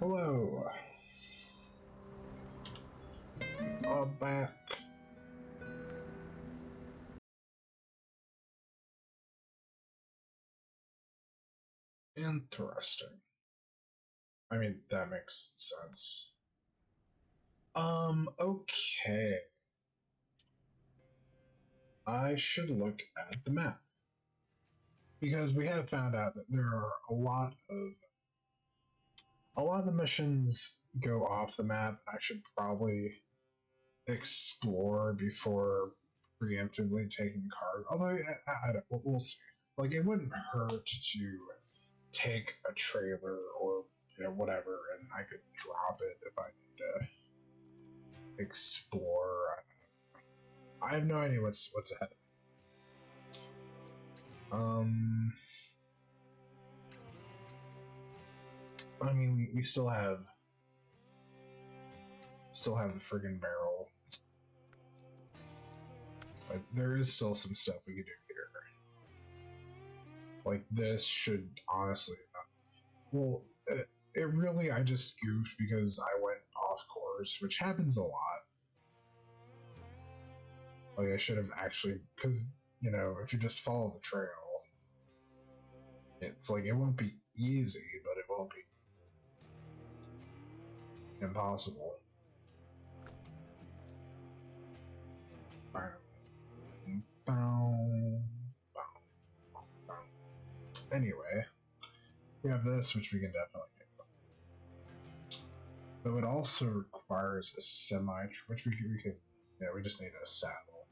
Hello. Back. Interesting. I mean, that makes sense. Okay. I should look at the map. Because we have found out that there are a lot of the missions go off the map. I should probably explore before preemptively taking cargo. Although I don't, we'll see. Like, it wouldn't hurt to take a trailer or whatever, and I could drop it if I need to explore. I have no idea what's ahead. I mean, we still have the friggin' barrel. Like, there is still some stuff we could do here. Like, this should honestly, well, it really, I just goofed because I went off course, which happens a lot. Like, I should have actually, because, if you just follow the trail, it's like, it won't be easy, but it won't be impossible. Anyway, we have this, which we can definitely do. Though it also requires a semi, which we could, we just need a saddle.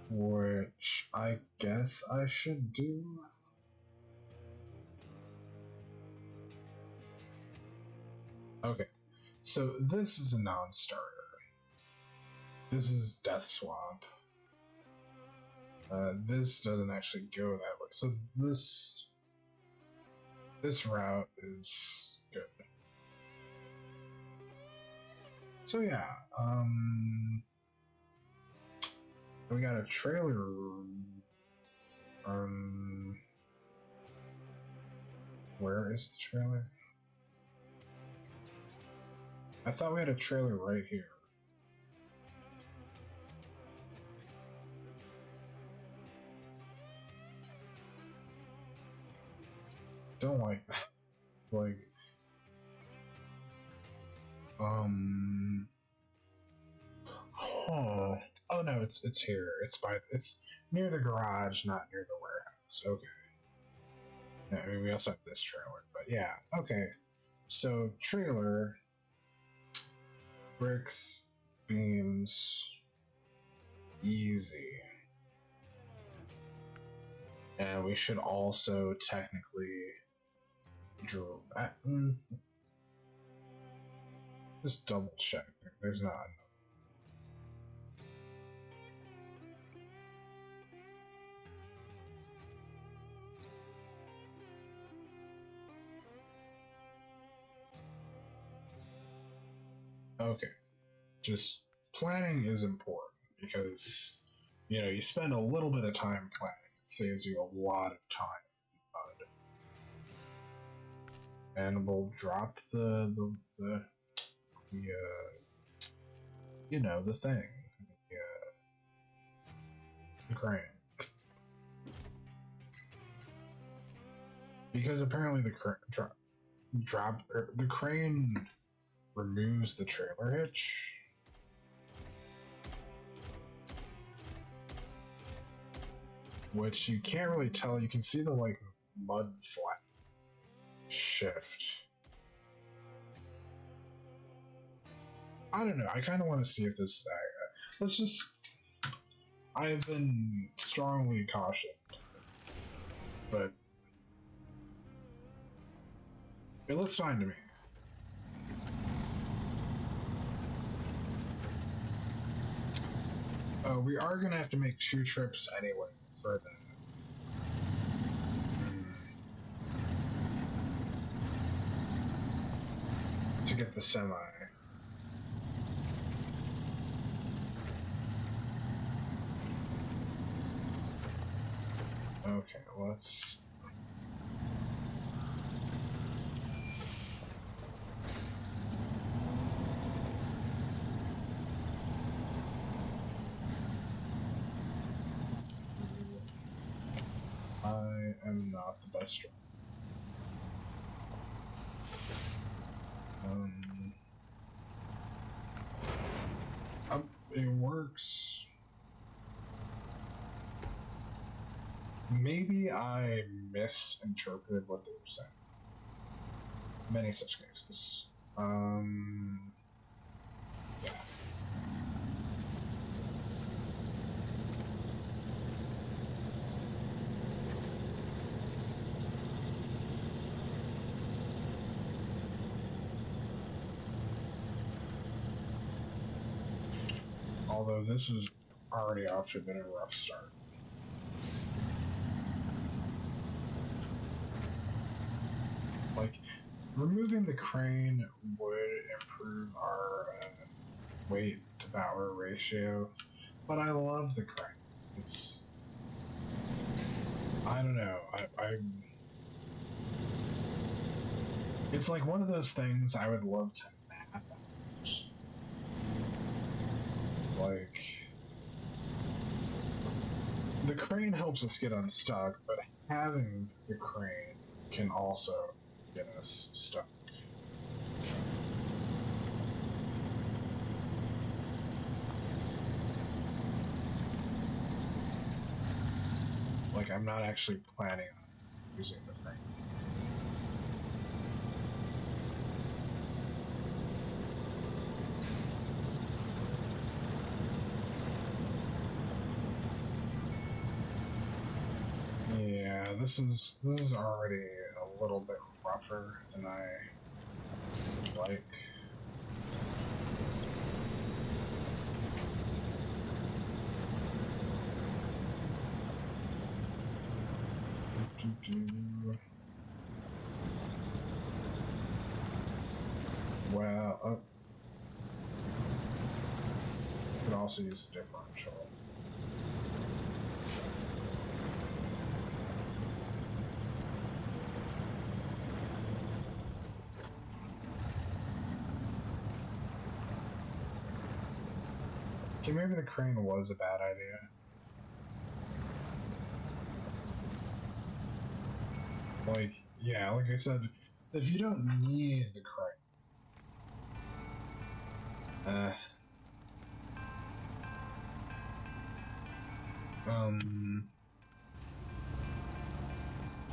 Which I guess I should do. Okay, so this is a non-starter. This is Death Swamp. This doesn't actually go that way. So this route is good. So yeah, we got a trailer. Where is the trailer? I thought we had a trailer right here. Don't like that. Like, oh no, it's here. It's near the garage, not near the warehouse. Okay. Yeah, I mean, we also have this trailer, but yeah, okay. So trailer, bricks, beams easy. And we should also technically draw. Just double check. There's not enough. Okay, just planning is important because you spend a little bit of time planning. It saves you a lot of time. And we'll drop the thing, the crane, because apparently the crane removes the trailer hitch. Which you can't really tell. You can see the mud flat shift. I don't know. I kind of want to see if this. Let's just. I have been strongly cautioned, but it looks fine to me. We are gonna have to make 2 trips anyway for the. To get the semi. Okay, let's. I am not the best driver. It works. Maybe I misinterpreted what they were saying. Many such cases. Yeah. Although this is already off to a bit of a rough start. Like, removing the crane would improve our weight to power ratio, but I love the crane. It's. I don't know. It's like one of those things I would love to map out. Like, the crane helps us get unstuck, but having the crane can also get us stuck. Like, I'm not actually planning on using the crane. Yeah, this is already a little bit rougher than I like. Well, could also use a differential. Okay, maybe the crane was a bad idea. Like, yeah, like I said, if you don't need the crane,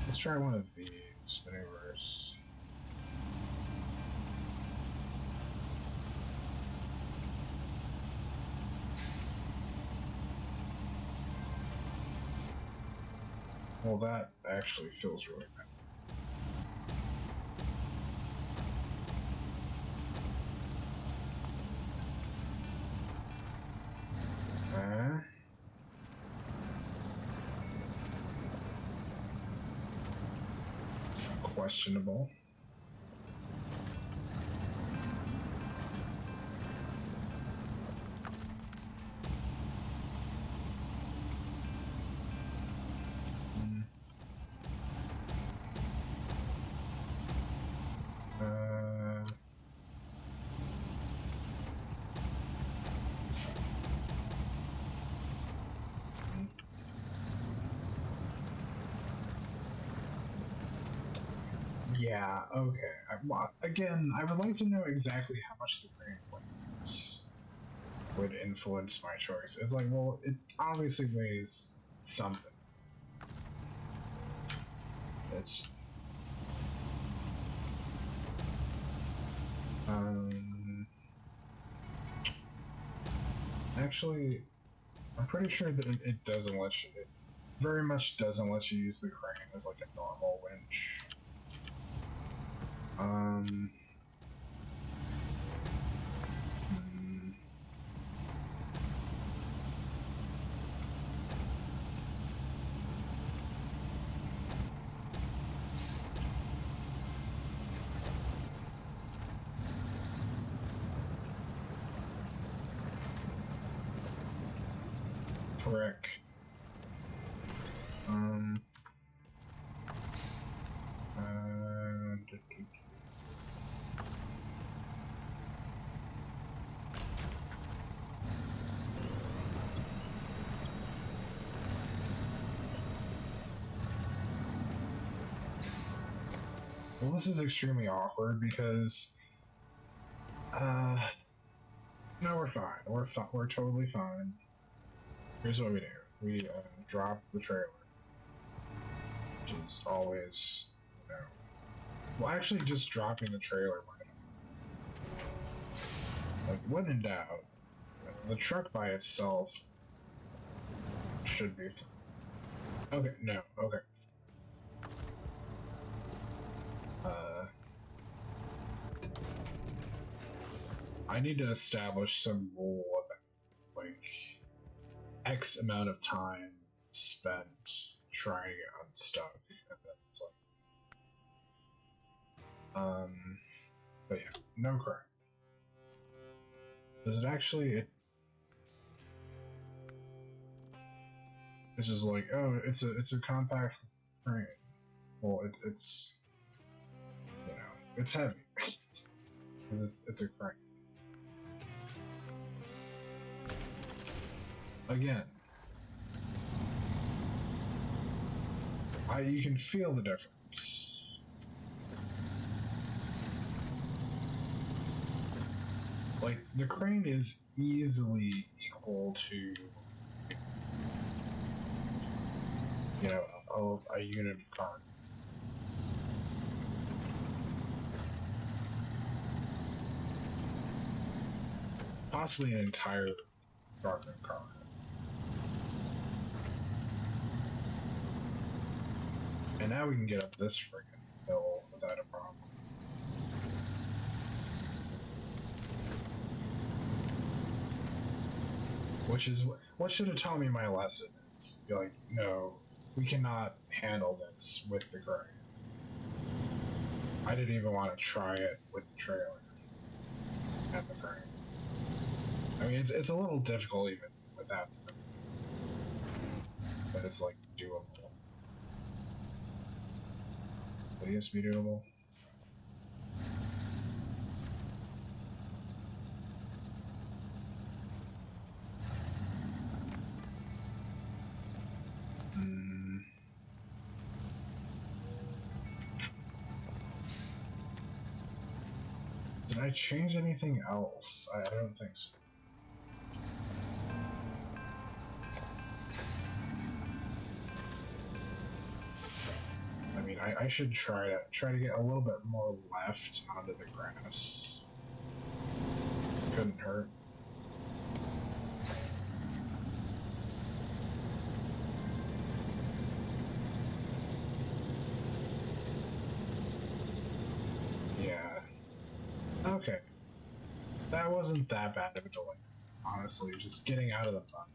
let's try one of these maneuvers. Well, that actually feels really bad. Questionable. Yeah, okay. Again, I would like to know exactly how much the crane weighs would influence my choice. It's like, well, it obviously weighs something. It's actually, I'm pretty sure that it doesn't let you. It very much doesn't let you use the crane as like a normal winch. Frick. Well, this is extremely awkward because, no, we're fine. We're totally fine. Here's what we do: we drop the trailer, which is always, you know. Well, actually, just dropping the trailer might. Like, when in doubt, the truck by itself should be. Okay, no, okay. I need to establish some rule about, like, X amount of time spent trying to get unstuck, and then it's like, but yeah, no crime. Does it actually? It's just like, oh, it's a compact crane. Well, it's you know, it's heavy because it's a crane. Again, you can feel the difference. Like, the crane is easily equal to, you know, a unit of car. Possibly an entire Darkman car. And now we can get up this friggin' hill without a problem. Which is what should have taught me my lesson is, like, no, we cannot handle this with the crane. I didn't even want to try it with the trailer and the crane. I mean, it's a little difficult even without the crane, but it's like doable. Would this be doable? Did I change anything else? I don't think so. I mean, I should try to get a little bit more left onto the grass. Couldn't hurt. that wasn't that bad of a delay. Honestly, just getting out of the bus.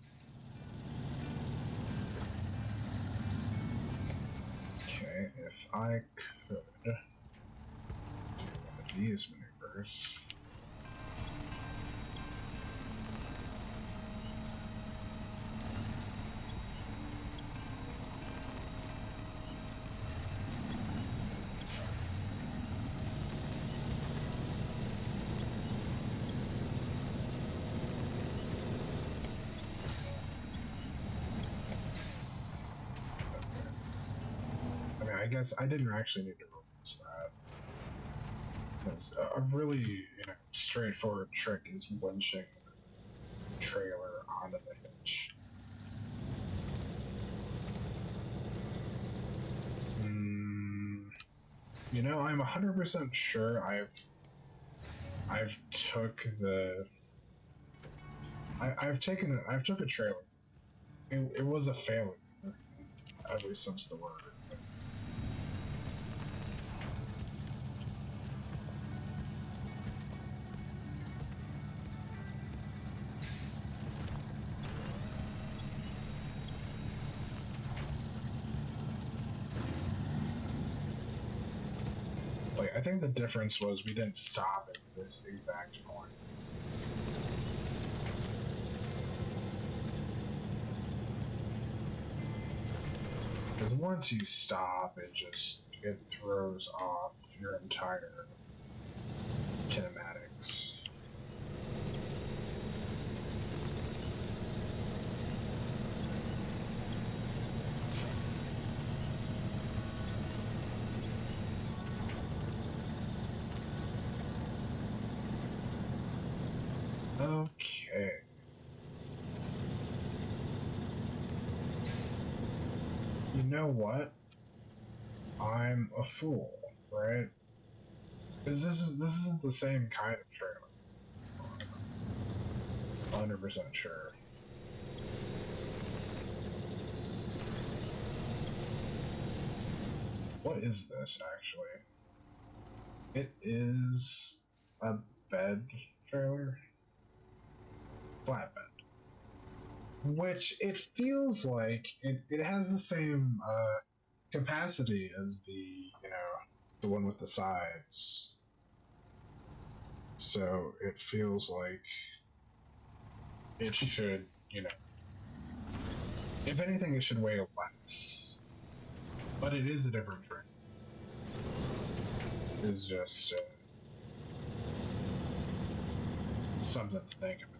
Okay, if I could do one of these maneuvers. I guess I didn't actually need to release that. Because a really, straightforward trick is winching the trailer onto the hitch. I'm 100% sure I've took a trailer. It was a failure, at least since the word. I think the difference was we didn't stop at this exact point. Because once you stop, it throws off your entire kinematics. Okay. You know what? I'm a fool, right? Because this isn't the same kind of trailer. 100% sure. What is this actually? It is a bed trailer. Flatbed. Which it feels like it has the same capacity as the one with the sides. So it feels like it should, if anything, it should weigh less. But it is a different train. It is just something to think about.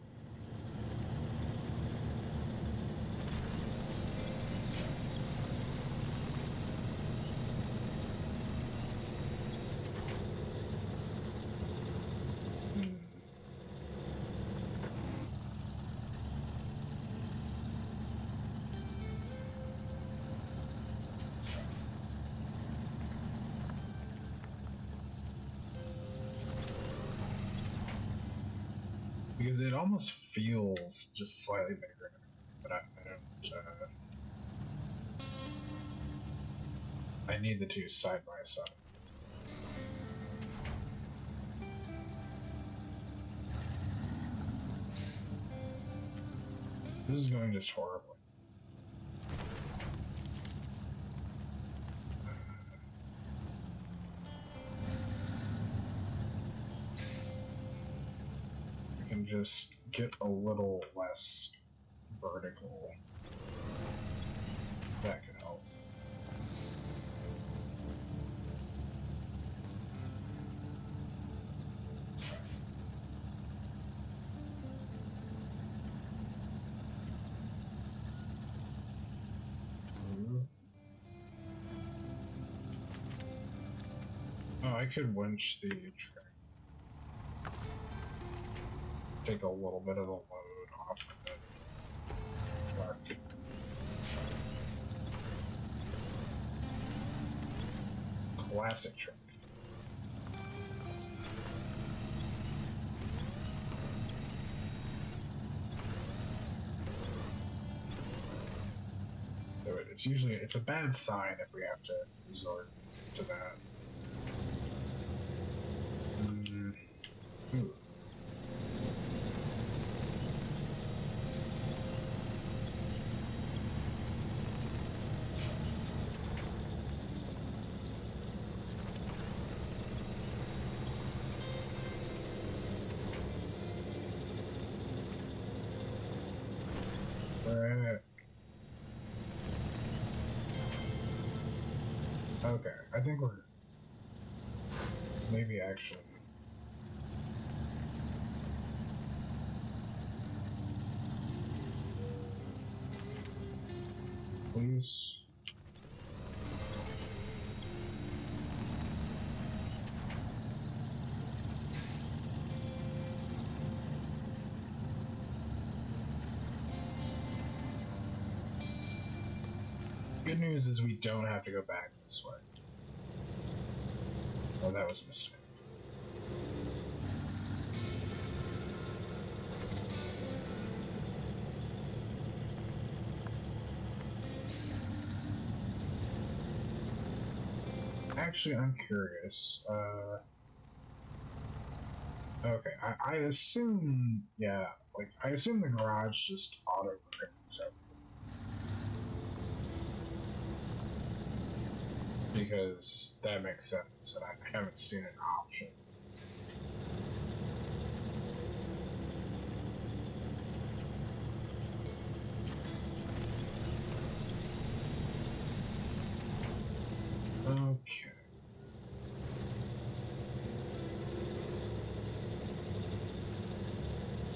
Because it almost feels just slightly bigger, but I don't. I need the two side by side. This is going just horribly. I can just get a little less vertical. That could help. Oh, I could winch the train. Take a little bit of the load off of the truck. Classic truck. It's a bad sign if we have to resort to that. Ooh. maybe actually. Please. Good news is we don't have to go back this way. Oh, that was a mistake. Actually, I'm curious. Okay, I assume, yeah, like, I assume the garage just auto repairs everything. Because that makes sense, and I haven't seen an option. Okay.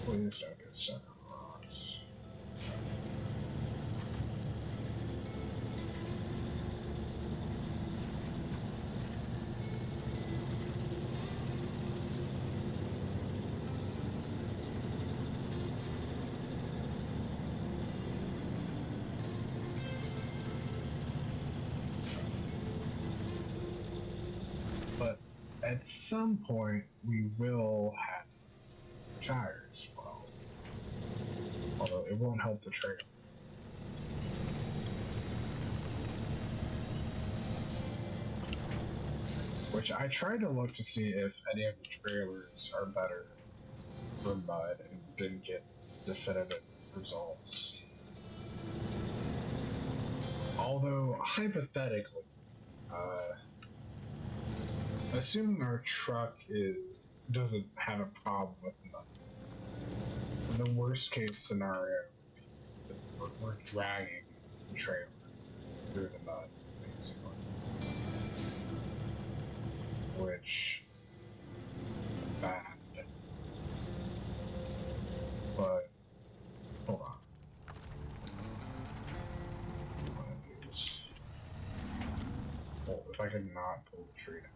Please don't get stuck on rocks. But at some point, we will have tires. Well, although it won't help the trailer. Which I tried to look to see if any of the trailers are better for mud and didn't get definitive results. Although, hypothetically, assuming our truck doesn't have a problem with mud, the worst case scenario would be we're dragging the trailer through the mud, basically. Which, bad. But, hold on. Well, if I could not pull the tree down.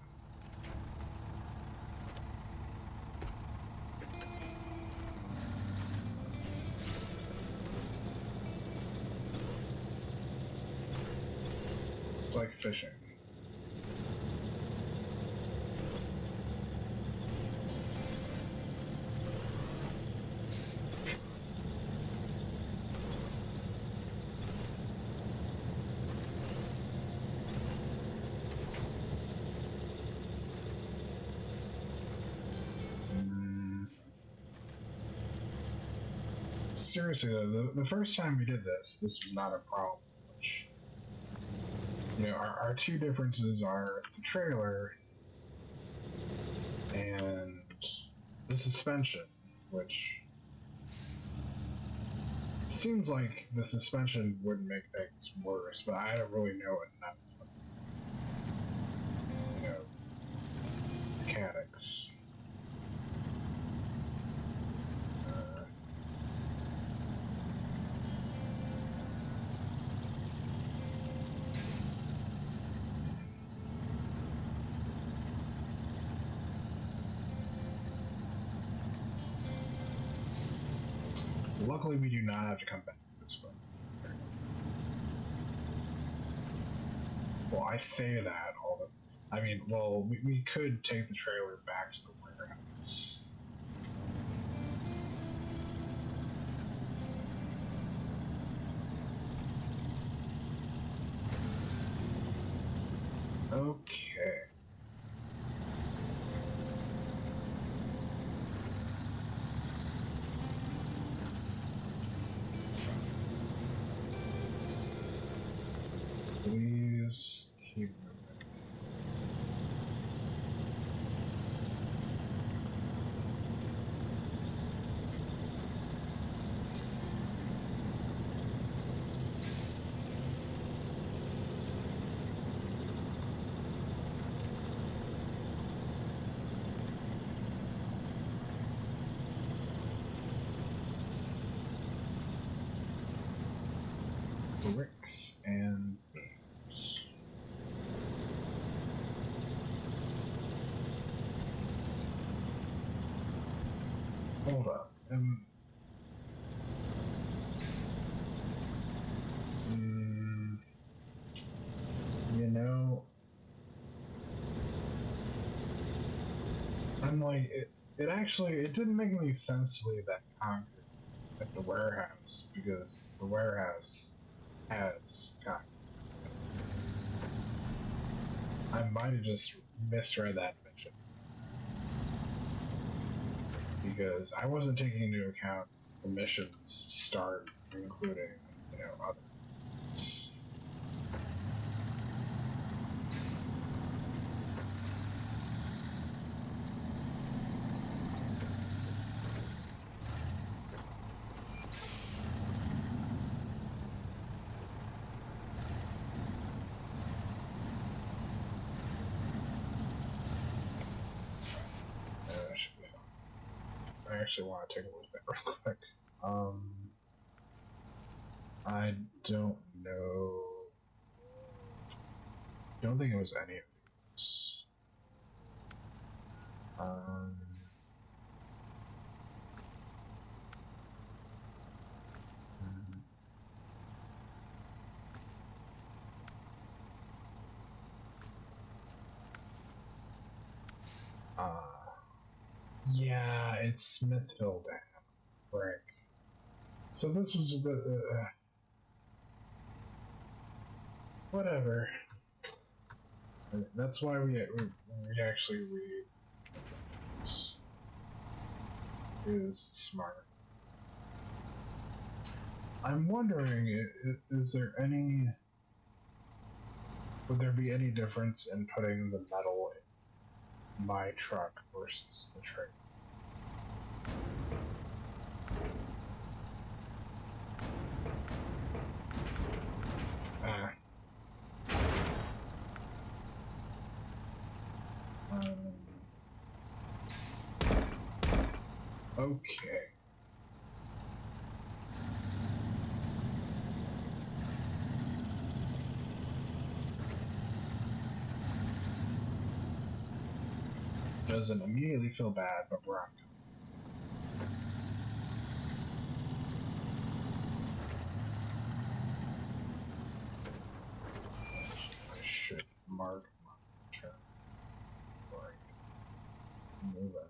It's like fishing. Seriously though, the first time we did this was not a problem. Which, you know, our two differences are the trailer and the suspension, which seems like the suspension wouldn't make things worse, but I don't really know enough, you know, mechanics. Luckily, we do not have to come back this way. Well, I say that, although, I mean, well, we could take the trailer back to the warehouse. Okay. Please keep moving. bricks and beams. Hold up. You know, I'm like, it didn't make any sense to leave that concrete at the warehouse because the warehouse has concrete. I might have just misread that mission because I wasn't taking into account the missions start including, others. That should be fine. I actually want to take a look at that real quick. I don't know. Don't think it was any of these. Yeah, it's Smithville Dam. Right. So this was the whatever. That's why we actually read is smart. I'm wondering, would there be any difference in putting the metal in my truck versus the trailer? Okay. Doesn't immediately feel bad, but we're on. I should mark my turn before I move in.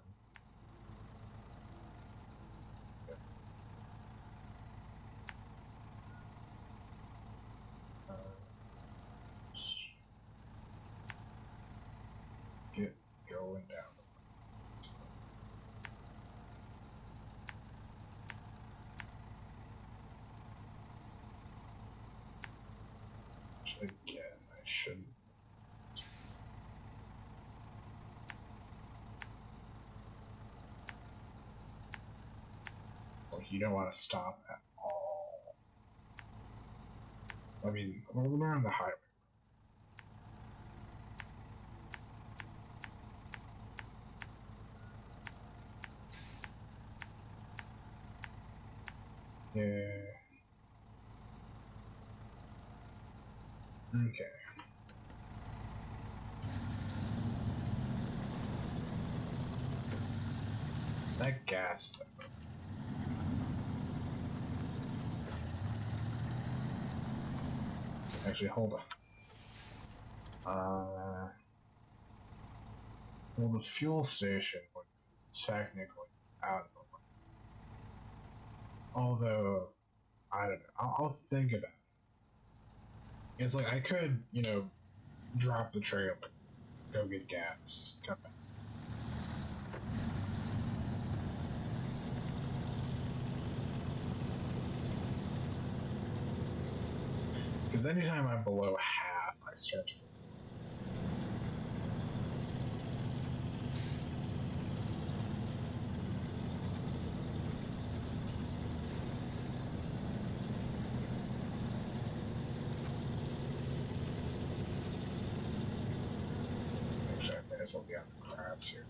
Get going down. Again, I shouldn't. Like, you don't want to stop at all. I mean, we're on the highway. Yeah. Okay. That gas, though. Actually, hold on. Well, the fuel station would be technically out of the way. Although, I don't know. I'll think about it. It's like I could, drop the trailer, go get gas, come back. Because anytime I'm below half, I start to. Actually, I may as well be on the grass here.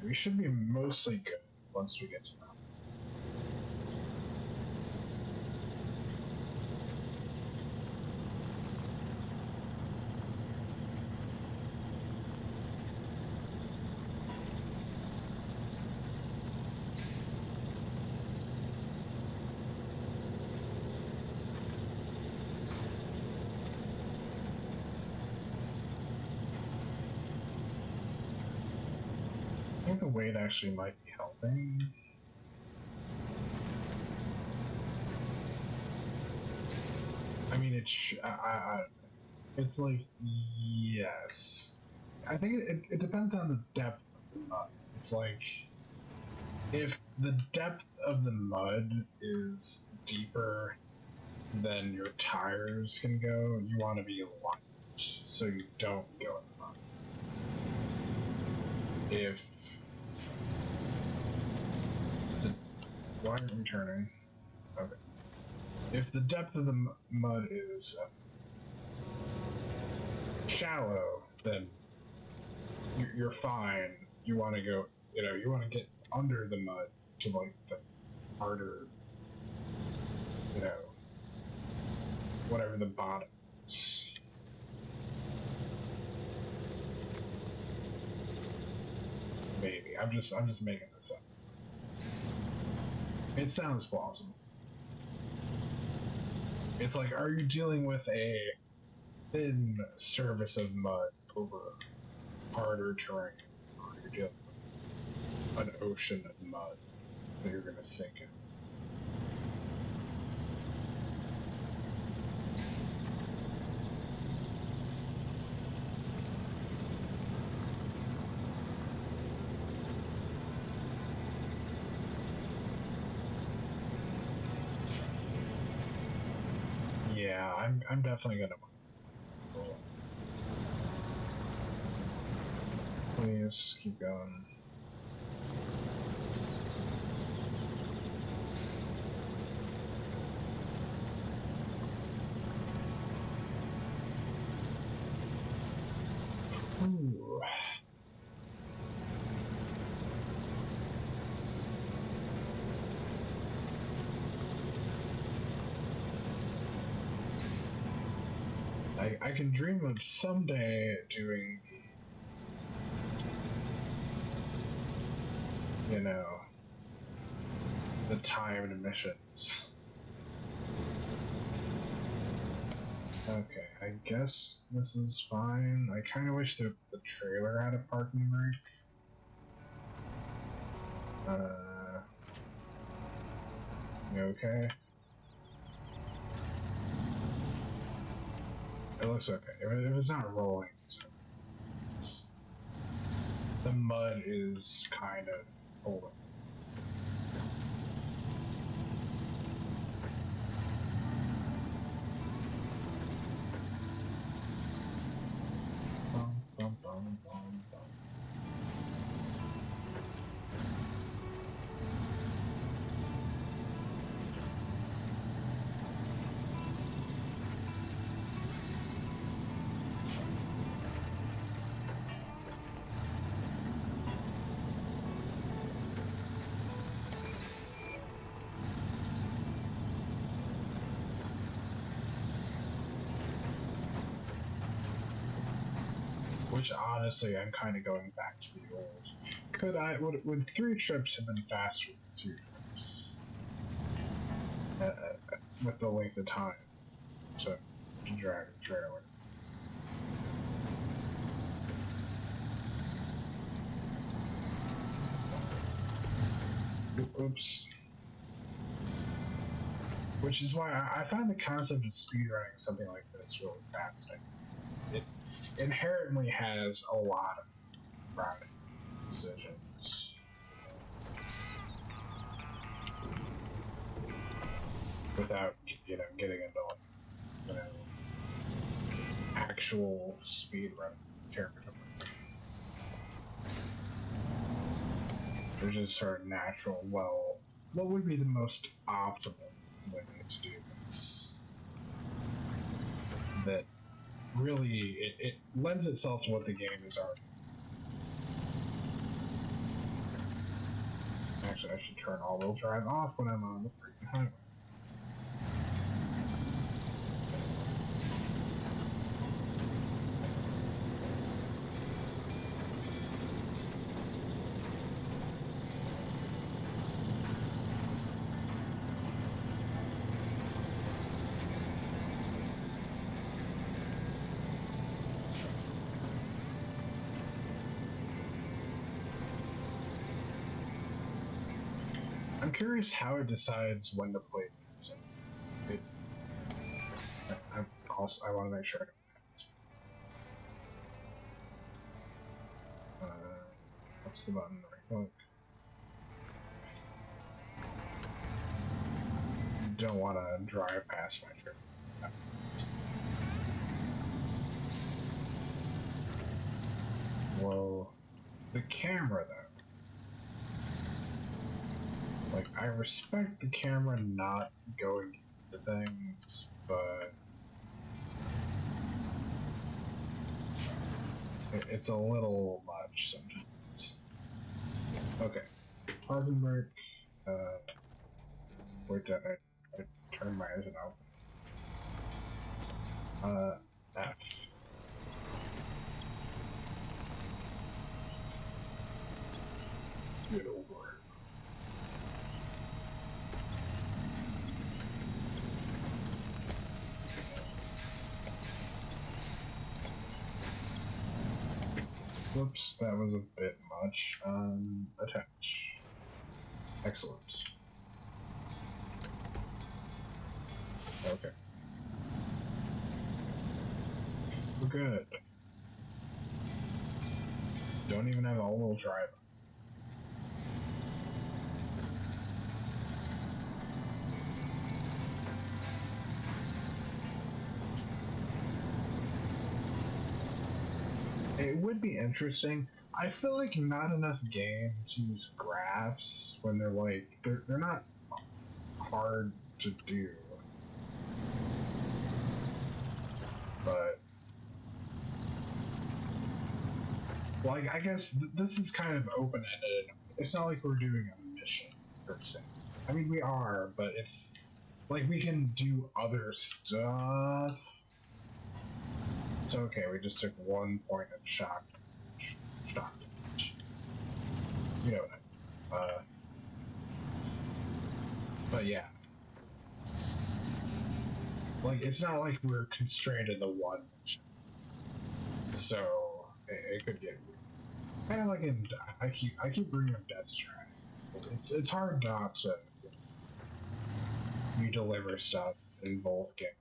we should be mostly good once we get to that. I think the weight actually might be helping. I mean, it's like, yes. I think it depends on the depth of the mud. It's like, if the depth of the mud is deeper than your tires can go, you want to be light so you don't go in the mud. If why aren't we turning? Okay. If the depth of the mud is shallow, then you're fine. You want to go, you want to get under the mud to like the harder, whatever the bottom is. Maybe I'm just making this up. It sounds plausible. It's like, are you dealing with a thin surface of mud over harder terrain, or you're dealing with an ocean of mud that you're going to sink in? Yeah, I'm definitely gonna. Please keep going. Ooh. I can dream of someday doing the timed missions. Okay, I guess this is fine. I kind of wish the trailer had a parking brake. You okay? It looks okay. If it's not rolling, the mud is kind of holding. Bum, bum, bum, bum. Which honestly, I'm kind of going back to the old. Would 3 trips have been faster than 2 trips? With the length of time to drag a trailer. Oops. Which is why I find the concept of speedrunning something like this really fascinating. It inherently has a lot of routing decisions. Without, getting into, actual speedrun territory. There's just sort of natural, what would be the most optimal way to do this? That really, it lends itself to what the game is already. Actually, I should turn all-wheel drive off when I'm on the freaking highway. I'm curious how it decides when to play music. I want to make sure I don't what's the button? Right click. Don't want to drive past my trip. Whoa. The camera, though. Like, I respect the camera not going into things, but it's a little much sometimes. Okay. Parking brake. Wait, I turned my engine off. F. Get over it. Whoops, that was a bit much. Attach. Excellent. Okay. We're good. Don't even have all-wheel drive. It would be interesting. I feel like not enough games use graphs when they're not hard to do. But like, I guess this is kind of open-ended. It's not like we're doing a mission per se. I mean, we are, but it's like we can do other stuff. So okay, we just took 1 point of shock damage. You know what? But yeah, like it's not like we're constrained in the one mission, so it could get weird. Kind of like I keep bringing up Death Stranding. It's hard not to you deliver stuff in both games.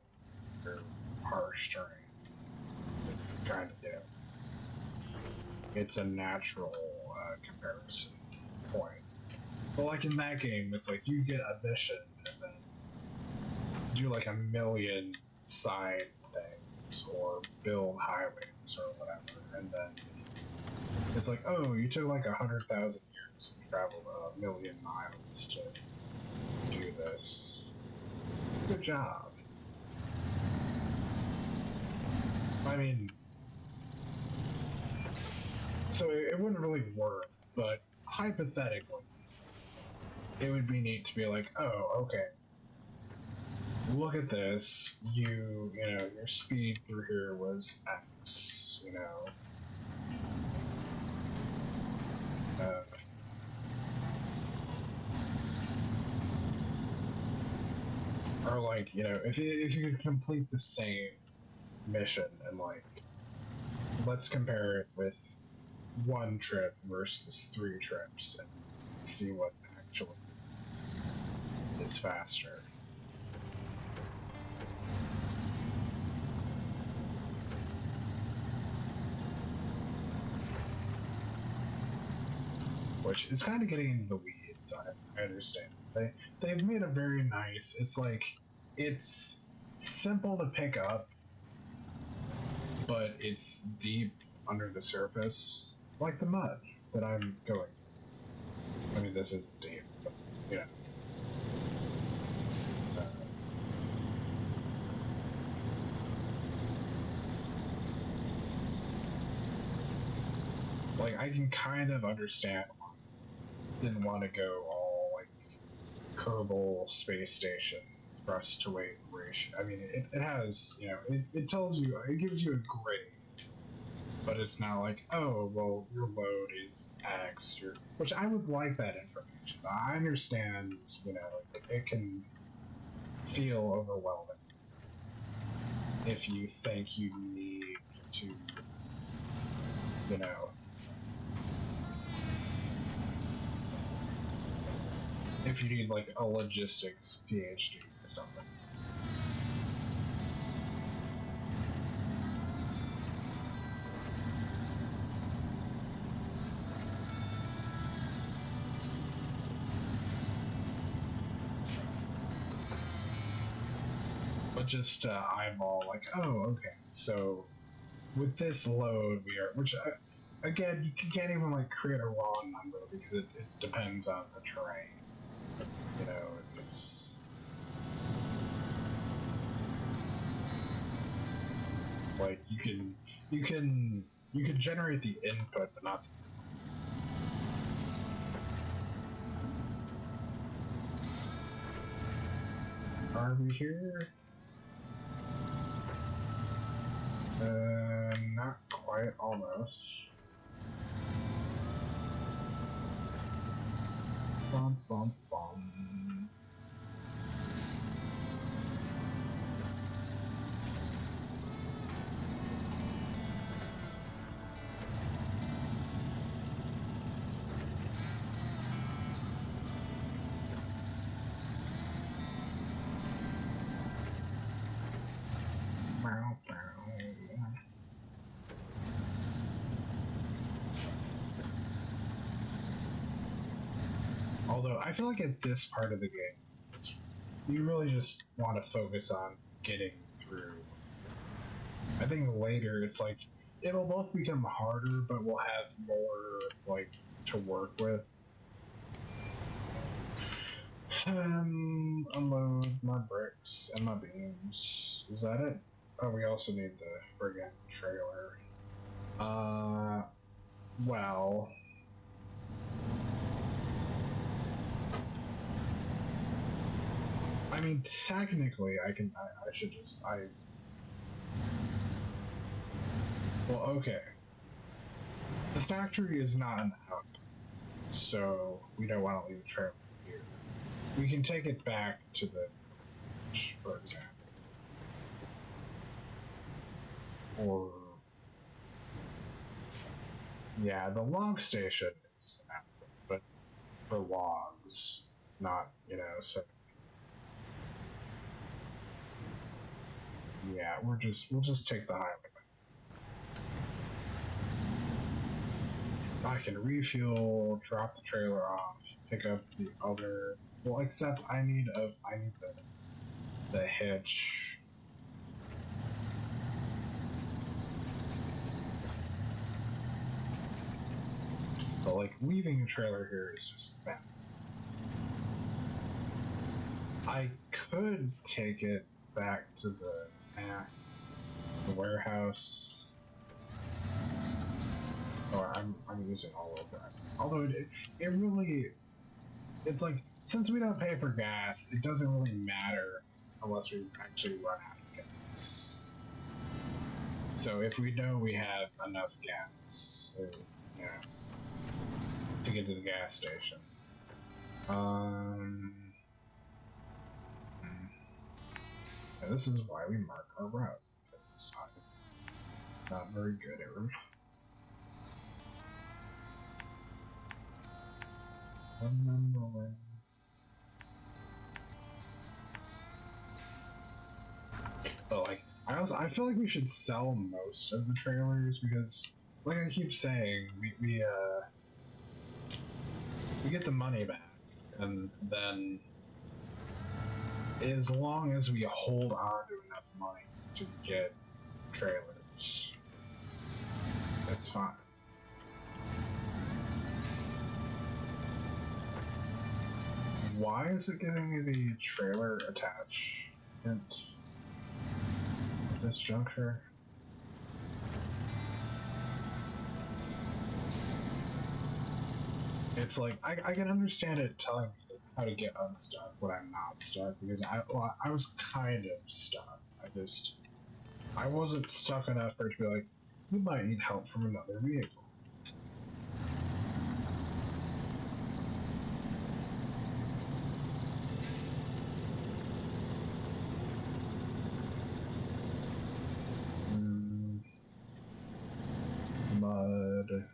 You're harsh during kind of do. It's a natural comparison point. But like in that game, it's like you get a mission and then do like a million side things or build highways or whatever, and then it's like, oh, you took like 100,000 years and traveled 1,000,000 miles to do this. Good job. I mean, so it wouldn't really work, but hypothetically, it would be neat to be like, oh, okay, look at this. You know, your speed through here was X. You know, or like, you know, if you could complete the same mission and like, let's compare it with one trip versus 3 trips and see what actually is faster. Which is kind of getting into the weeds. I understand. They've made a very nice. It's like it's simple to pick up, but it's deep under the surface, like the mud that I'm going. I mean, this isn't deep, but yeah. Like I can kind of understand why I didn't want to go all Kerbal Space Station thrust to weight ratio. I mean, it has, it tells you, it gives you a grade, but it's not like, oh, well, your load is X, which I would like that information. I understand, it can feel overwhelming if you think you need to, you know, if you need like a logistics PhD or something. But just eyeball like, oh, okay, so with this load we are, which again, you can't even like create a raw number because it depends on the terrain. It's like you can generate the input but not the. Are we here? Not quite, almost. Bum, bum, bum. Although I feel like at this part of the game, you really just want to focus on getting through. I think later it's like it'll both become harder, but we'll have more like to work with. Unload my bricks and my beams. Is that it? Oh, we also need the friggin' trailer. Well. I mean, technically, I should just, well, okay. The factory is not an output, so we don't want to leave a trailer here. We can take it back to the, for example. Or, yeah, the log station is an output, but for logs, not, so. Yeah, we'll just take the highway. I can refuel, drop the trailer off, pick up the other. Well, except I need the hitch. But like leaving a trailer here is just bad. I could take it back to the warehouse. Or I'm using all of that. Although it really, it's like, since we don't pay for gas, it doesn't really matter unless we actually run out of gas. So if we know we have enough gas, to get to the gas station. This is why we mark our route. It's not very good, Aaron. But like, I feel like we should sell most of the trailers because, like I keep saying, we get the money back, and then as long as we hold on to enough money to get trailers, it's fine. Why is it giving me the trailer attachment at this juncture? It's like, I can understand it telling me how to get unstuck when I'm not stuck, because I was kind of stuck. I wasn't stuck enough for it to be like, you might need help from another vehicle. Mud.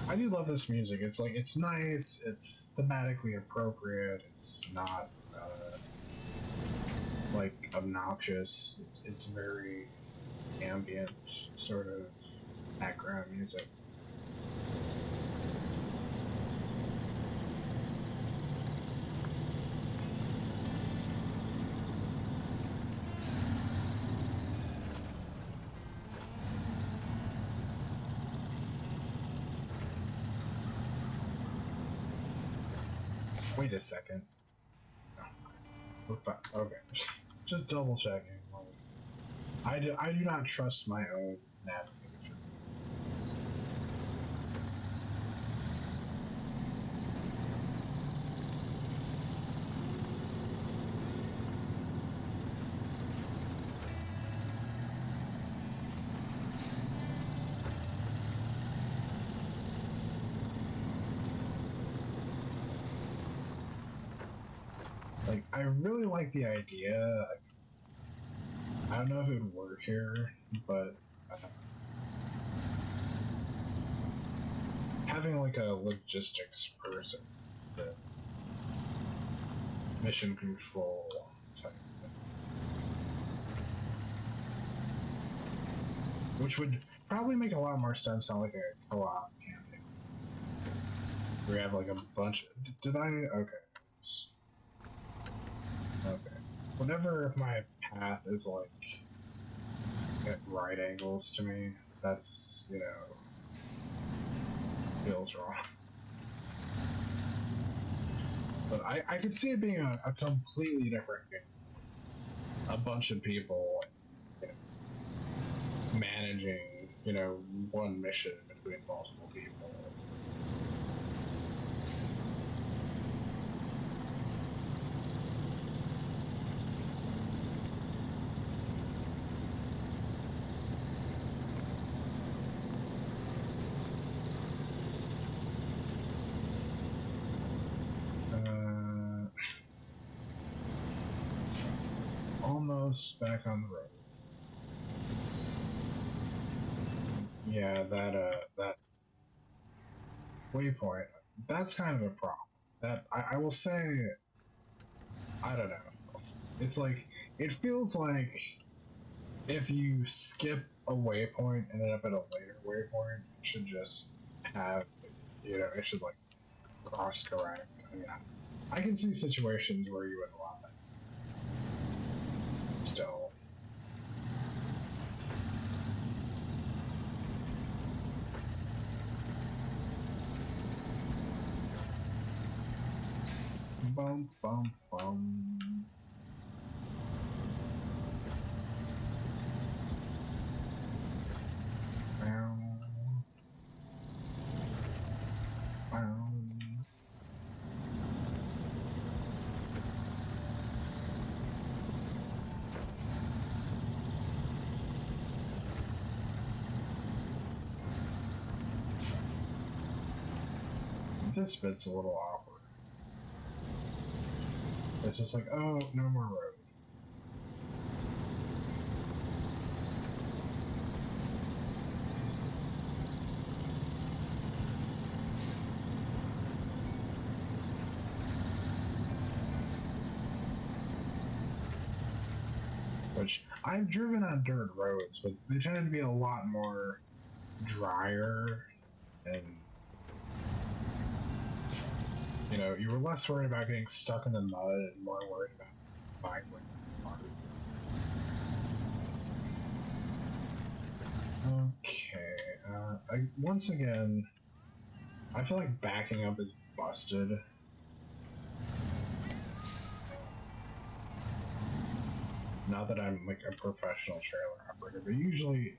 I do love this music. It's like, it's nice. It's thematically appropriate. It's not like obnoxious. It's very ambient sort of background music. Wait a second. Oh, okay, just double checking. I do not trust my own navigation. Like, I really like the idea. I don't know if it would work here, but having like a logistics person, the mission control type thing, which would probably make a lot more sense on like a co-op campaign. We have like a bunch. Did I? Okay. Okay. Whenever my path is like at right angles to me, that's, you know, feels wrong. But I could see it being a completely different game. A bunch of people, you know, managing, you know, one mission between multiple people. Almost back on the road. Yeah, that waypoint, that's kind of a problem. That I will say, I don't know. It's like, it feels like if you skip a waypoint and end up at a later waypoint, it should just have, you know, it should like cross correct. I mean, I can see situations where you would allow that. Still. Bum, bum, bum. This bit's a little awkward. It's just like, oh, no more road. I've driven on dirt roads, but they tended to be a lot more drier, and you know, you were less worried about getting stuck in the mud and more worried about vibrating apart. Okay, once again, I feel like backing up is busted. Not that I'm like a professional trailer operator, but usually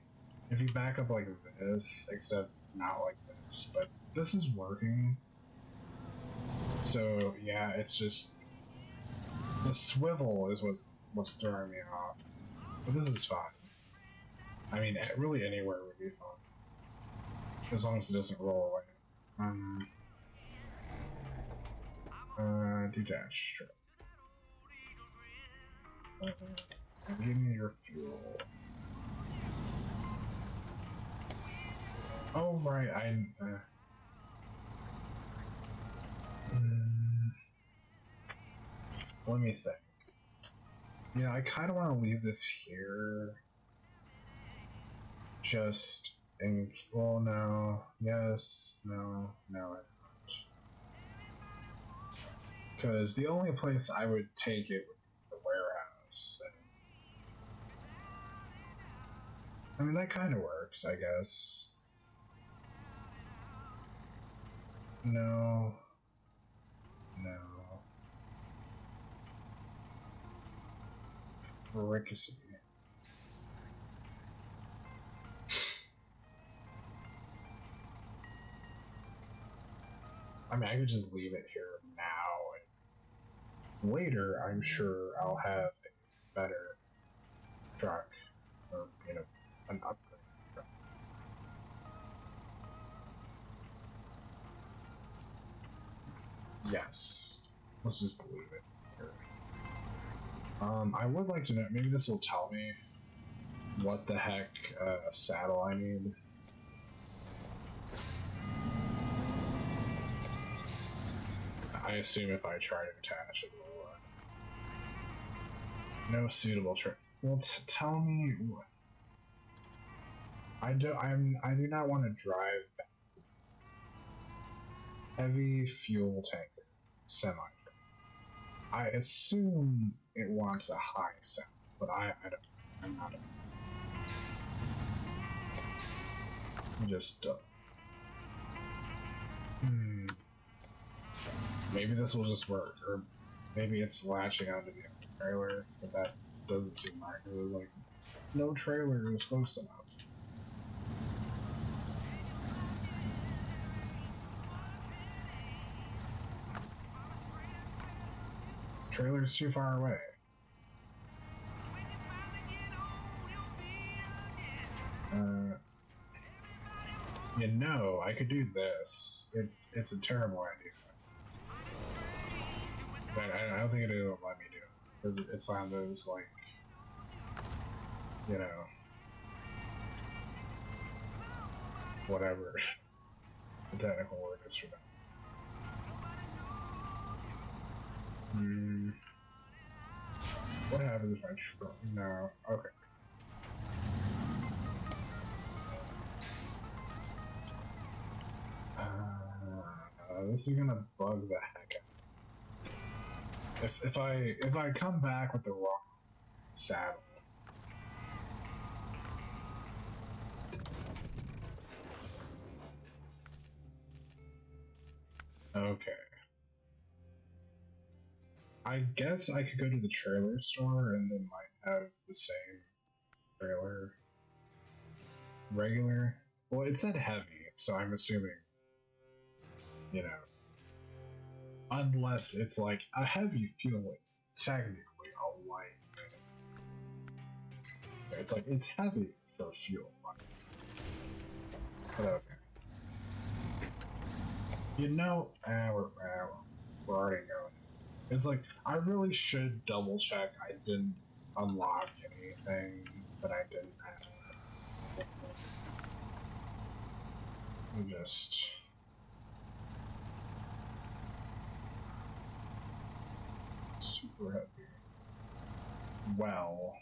if you back up like this, except not like this, but this is working. So yeah, it's just the swivel is what's throwing me off. But this is fine. I mean, really anywhere would be fine. As long as it doesn't roll away. Detach. Give me your fuel. Oh, right, let me think. Yeah, I kind of want to leave this here. Just in... Well, no. Yes. No. No, I don't. Because the only place I would take it would be the warehouse. I mean, that kind of works, I guess. No. No. Fricassee. I mean, I could just leave it here now. And later, I'm sure I'll have a better truck. Or, you know, an upgrade truck. Yes. Let's just leave it here. I would like to know, maybe this will tell me what the heck saddle I need. I assume if I try to attach it, it will no suitable trick. Well, tell me what. I do not want to drive heavy fuel tanker semi. I assume it wants a high sound, but I don't. I'm not. Just. Maybe this will just work, or maybe it's latching onto the trailer, but that doesn't seem right. It was like, no trailer is close enough. Trailer's too far away. You know, I could do this. It's a terrible idea. But I don't think it'll let me do it. It's on those, like, you know, whatever the technical word is for that. What happens if I try? No. Okay. This is gonna bug the heck out. If I come back with the wrong saddle. Okay. I guess I could go to the trailer store and they might have the same trailer. Regular? Well, it said heavy, so I'm assuming, you know, unless it's like a heavy fuel is technically a light. It's like, it's heavy for fuel. But okay. You know, we're already going. It's like, I really should double check I didn't unlock anything that I didn't have. Just... super heavy. Well...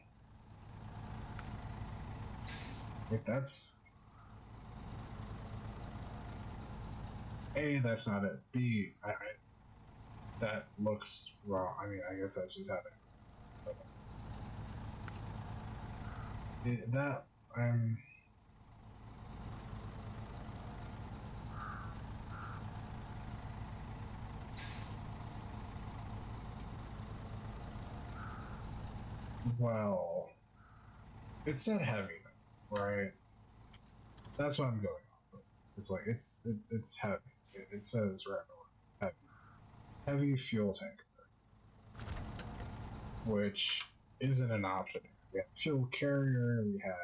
If that's A, that's not it. B, that looks wrong. I mean, I guess that's just happening. That well, it's not heavy, right? That's what I'm going off of. It's like it's heavy. It says right heavy, heavy fuel tank, which isn't an option. We have fuel carrier. We have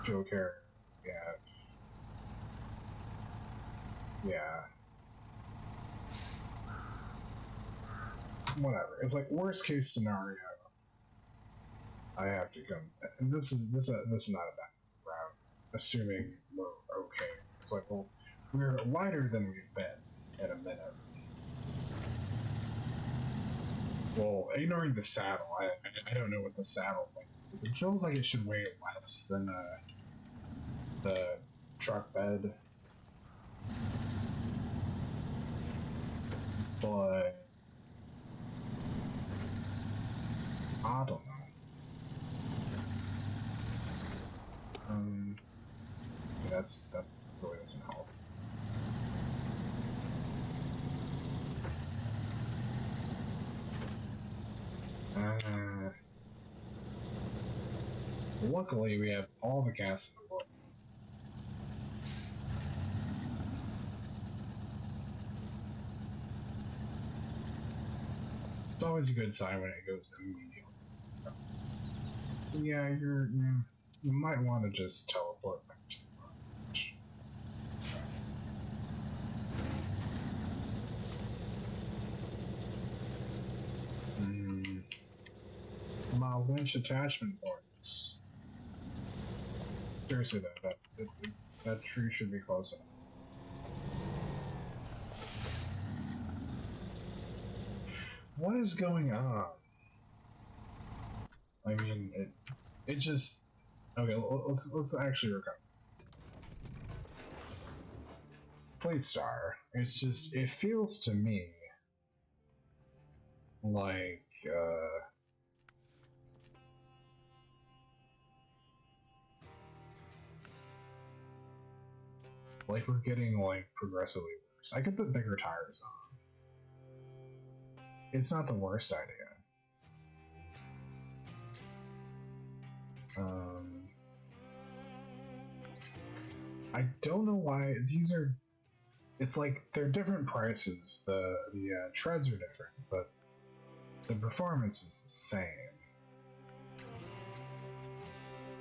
fuel carrier. We have yeah. Whatever. It's like worst case scenario. I have to come, and this is not a bad route. Assuming we're okay, it's like, well, we're lighter than we've been in a minute. Well, ignoring the saddle, I don't know what the saddle weighs. It feels like it should weigh less than the truck bed, but I don't know. That really doesn't help. Luckily, we have all the gas in the world. It's always a good sign when it goes immediately. Yeah, you might want to just teleport back to the garage. My winch attachment points. Seriously, that tree should be close enough. What is going on? I mean, it just okay. Let's actually recover. Plate Star. It's just it feels to me like we're getting like progressively worse. I could put bigger tires on. It's not the worst idea. I don't know why these are. It's like they're different prices. The treads are different, but the performance is the same.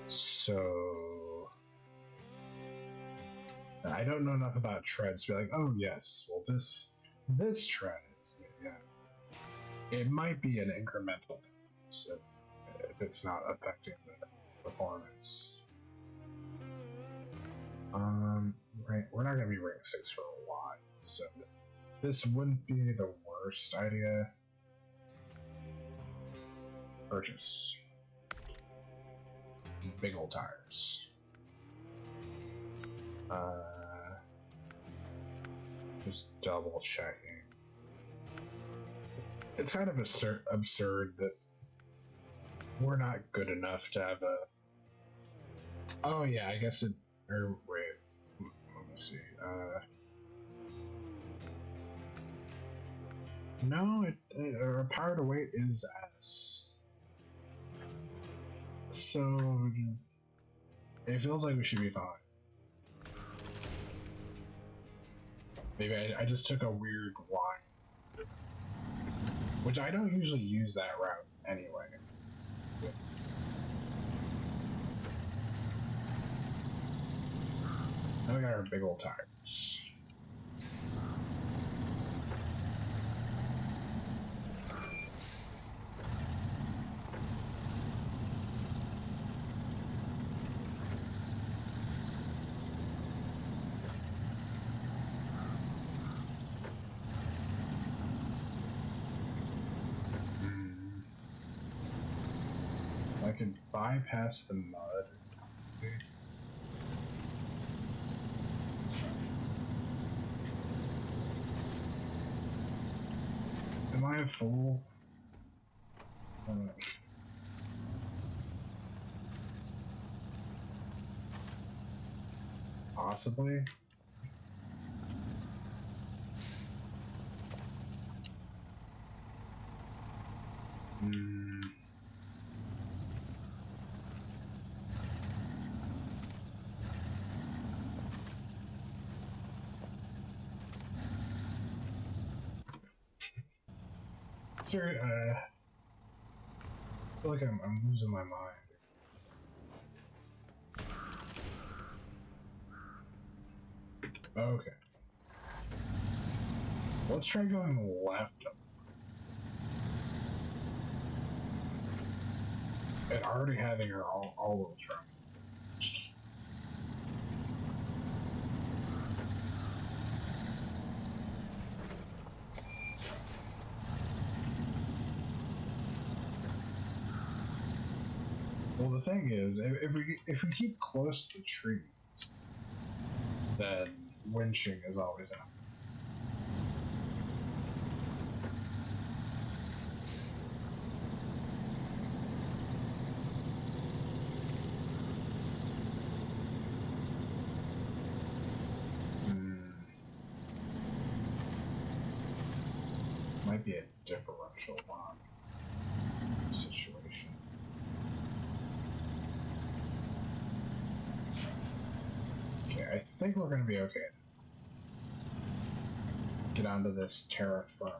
So I don't know enough about treads to be like, oh yes, well this tread is yeah. It might be an incremental difference if it's not affecting the performance. Right, we're not gonna be rank 6 for a while, so this wouldn't be the worst idea. Purchase big old tires. Just double checking. It's kind of absurd that we're not good enough to have a. Oh yeah, I guess it. Or wait, let me see. No, our power to weight is S. So it feels like we should be fine. Maybe I just took a weird line, which I don't usually use that route anyway. Now we got our big old tires. I can bypass the mud. drive full? Possibly. Sorry, I feel like I'm losing my mind. Okay. Let's try going left. And already having her all-wheel drive. Well, the thing is, if we keep close to the trees, then winching is always out. Might be a differential lock situation. Okay, I think we're gonna be okay. Get onto this terra firma.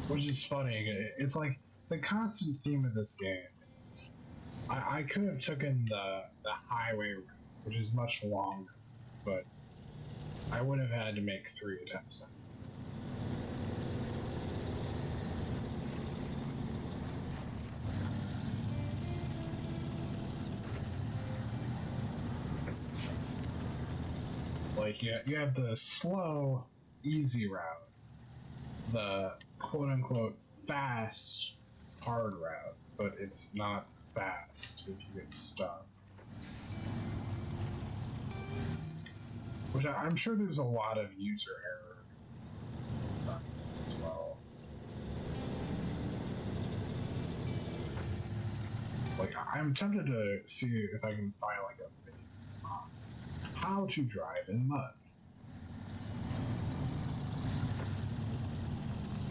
Which is funny. It's like the constant theme of this game is I could have taken the highway route, which is much longer, but I would have had to make 3 attempts. Like you have the slow, easy route, the quote-unquote fast, hard route, but it's not fast if you get stuck. Which I'm sure there's a lot of user error as well. Like, I'm tempted to see if I can find like a video on how to drive in mud.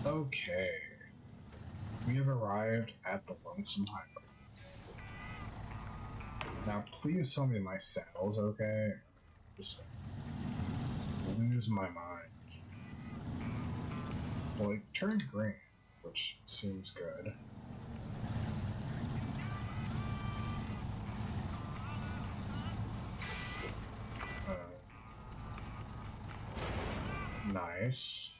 Okay. We have arrived at the Lonesome Highway. Now, please tell me my saddle's okay. Just lose my mind. Well, it turned green, which seems good. Nice.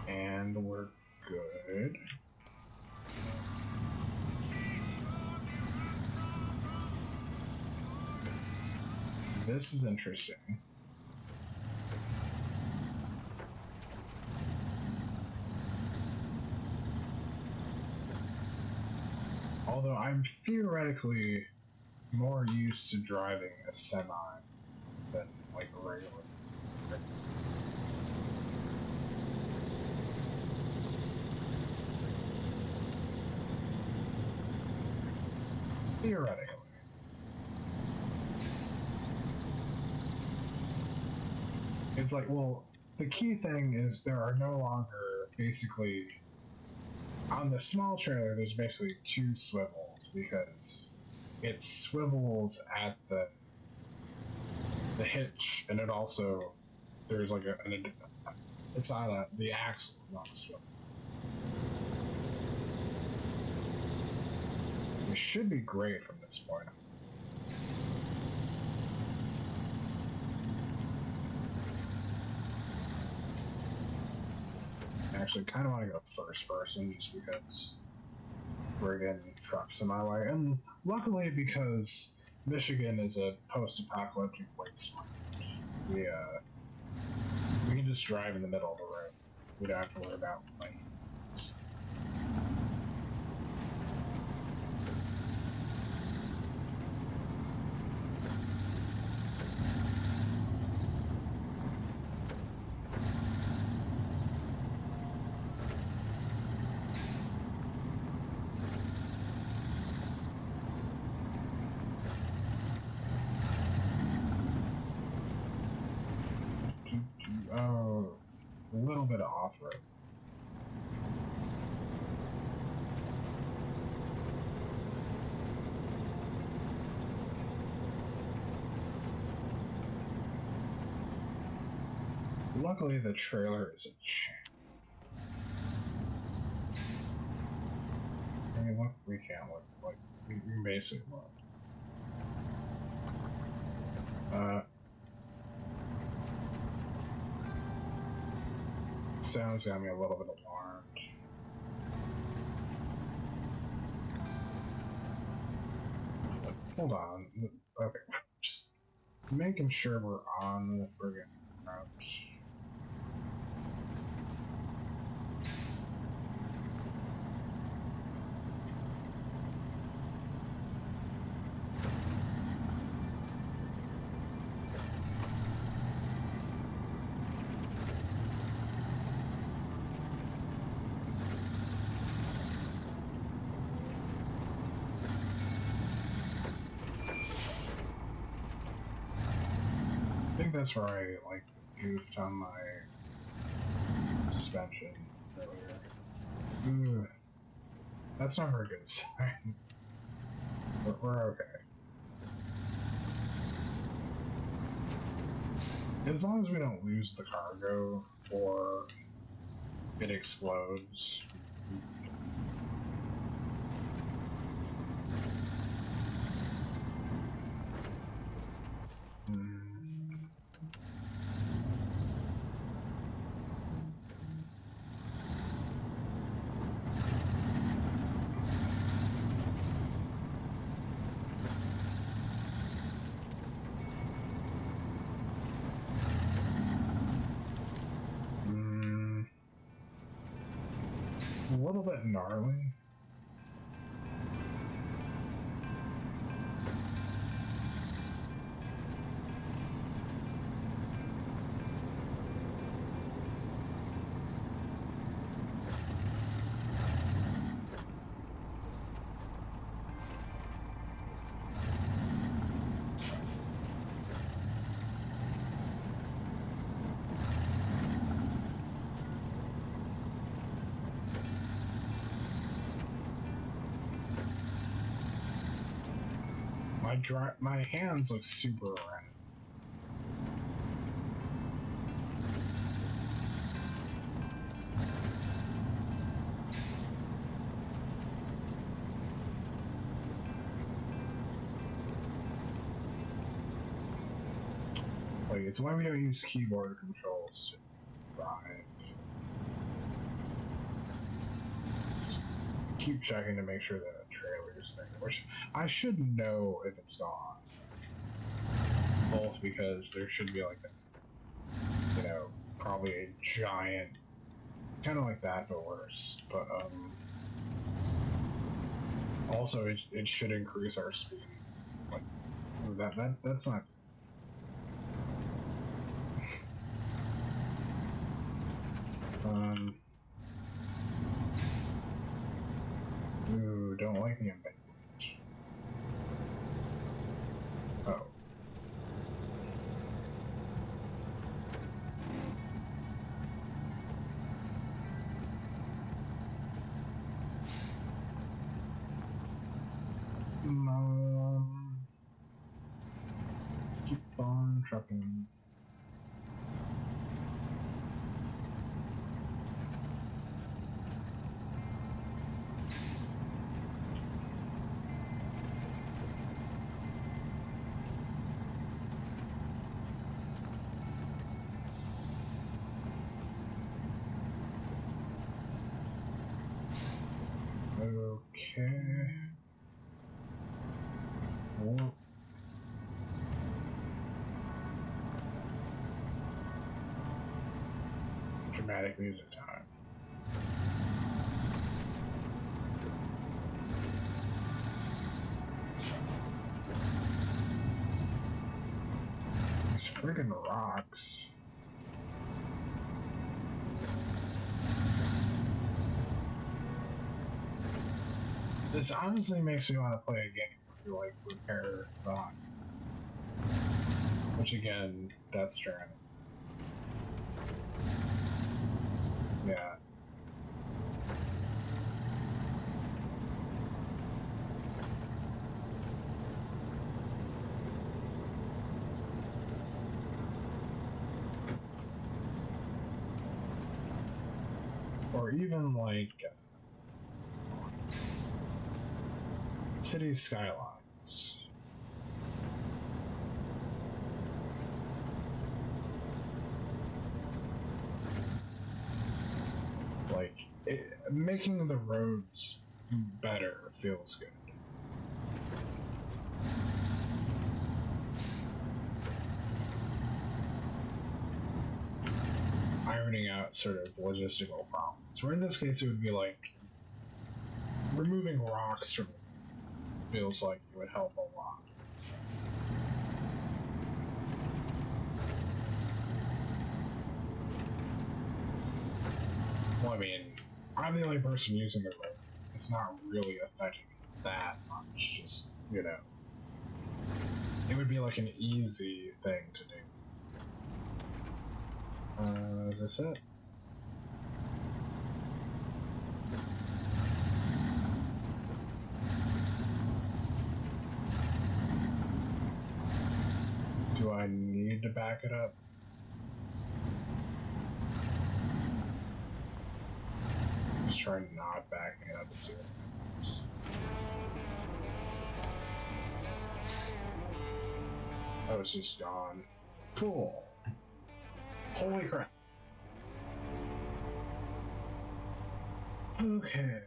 And we're good. This is interesting. Although I'm theoretically more used to driving a semi than like a regular. Theoretically. It's like, well, the key thing is there are no longer basically on the small trailer there's basically 2 swivels because it swivels at the hitch, and it also there's like it's on the axle is on a swivel. It should be great from this point. I actually kind of want to go first person just because we're getting trucks in my way, and luckily because Michigan is a post-apocalyptic wasteland, we can just drive in the middle of the road. We don't have to worry about lanes. Oh, a little bit of off-road. Luckily, the trailer is a I mean, look, we can't look. Like, we can basically look. Sounds got me a little bit alarmed. But hold on. Okay. Just making sure we're on the friggin' route. I think that's where I like goofed on my suspension earlier. Ooh, that's not a very good sign. We're okay. As long as we don't lose the cargo or it explodes. A little bit gnarly. My hands look super red. It's why we don't use keyboard controls to drive. Just keep checking to make sure that the trailer's there, which I should know if it's gone. Both because there should be like a, probably a giant, kind of like that but worse. But also it should increase our speed. Like that's not. Ooh, don't like the embankment. Oh. Keep on trucking. Okay. Well, dramatic music time. Friggin' rocks. This honestly makes me want to play a game where you like repair rock. Which again, Death Stranding. Yeah. Or even like city skylines. Like making the roads better feels good. Ironing out sort of logistical problems. Where in this case it would be like removing rocks from feels like it would help a lot. Well, I mean, I'm the only person using the road. It's not really affecting me that much. Just, you know, it would be like an easy thing to do. Is this it? Do I need to back it up? Just try not backing it up at 0. Oh, it's just gone. Cool. Holy crap. Okay.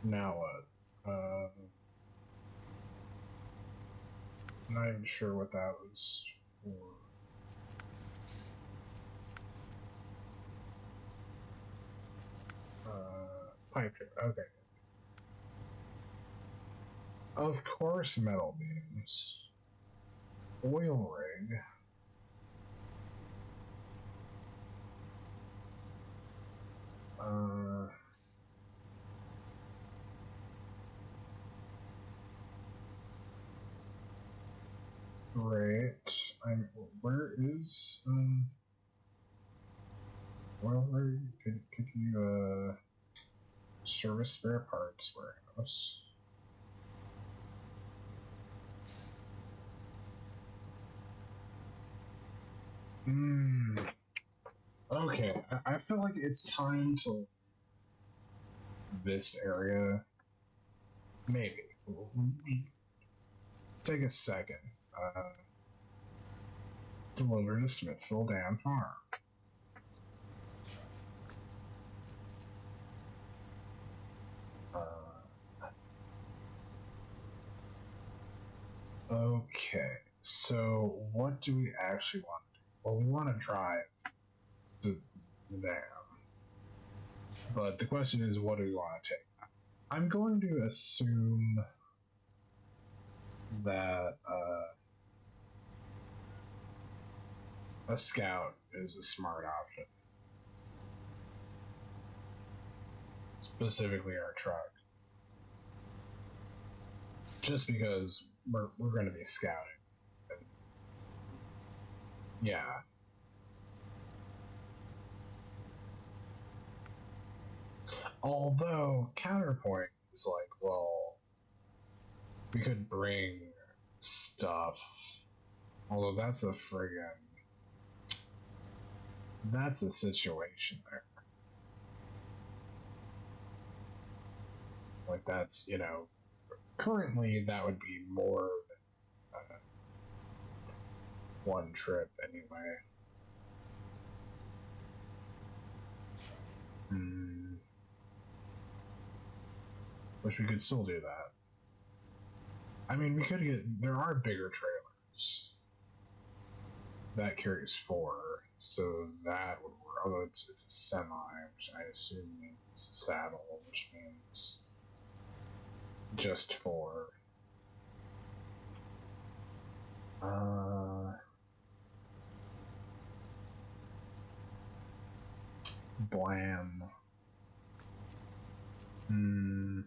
Now what? I'm not even sure what that was for. Pipe. Okay. Of course, metal beams. Oil rig. Great. Where is oil rig? Could you service spare parts warehouse? Okay, I feel like it's time to this area. Maybe. Take a second. Deliver to Smithville Dam Farm. Okay, so what do we actually want to do? Well, we want to drive to the dam. But the question is, what do we want to take? I'm going to assume that a scout is a smart option. Specifically our truck. Just because we're going to be scouting. And yeah. Although, counterpoint is like, well, we could bring stuff. Although that's a friggin'. That's a situation there. Like, that's, you know, currently that would be more than one trip anyway. Which we could still do that. I mean, we could get. There are bigger trailers. That carries 4, so that would work. Although it's a semi, which I assume means saddle, which means just 4. Blam. Hmm.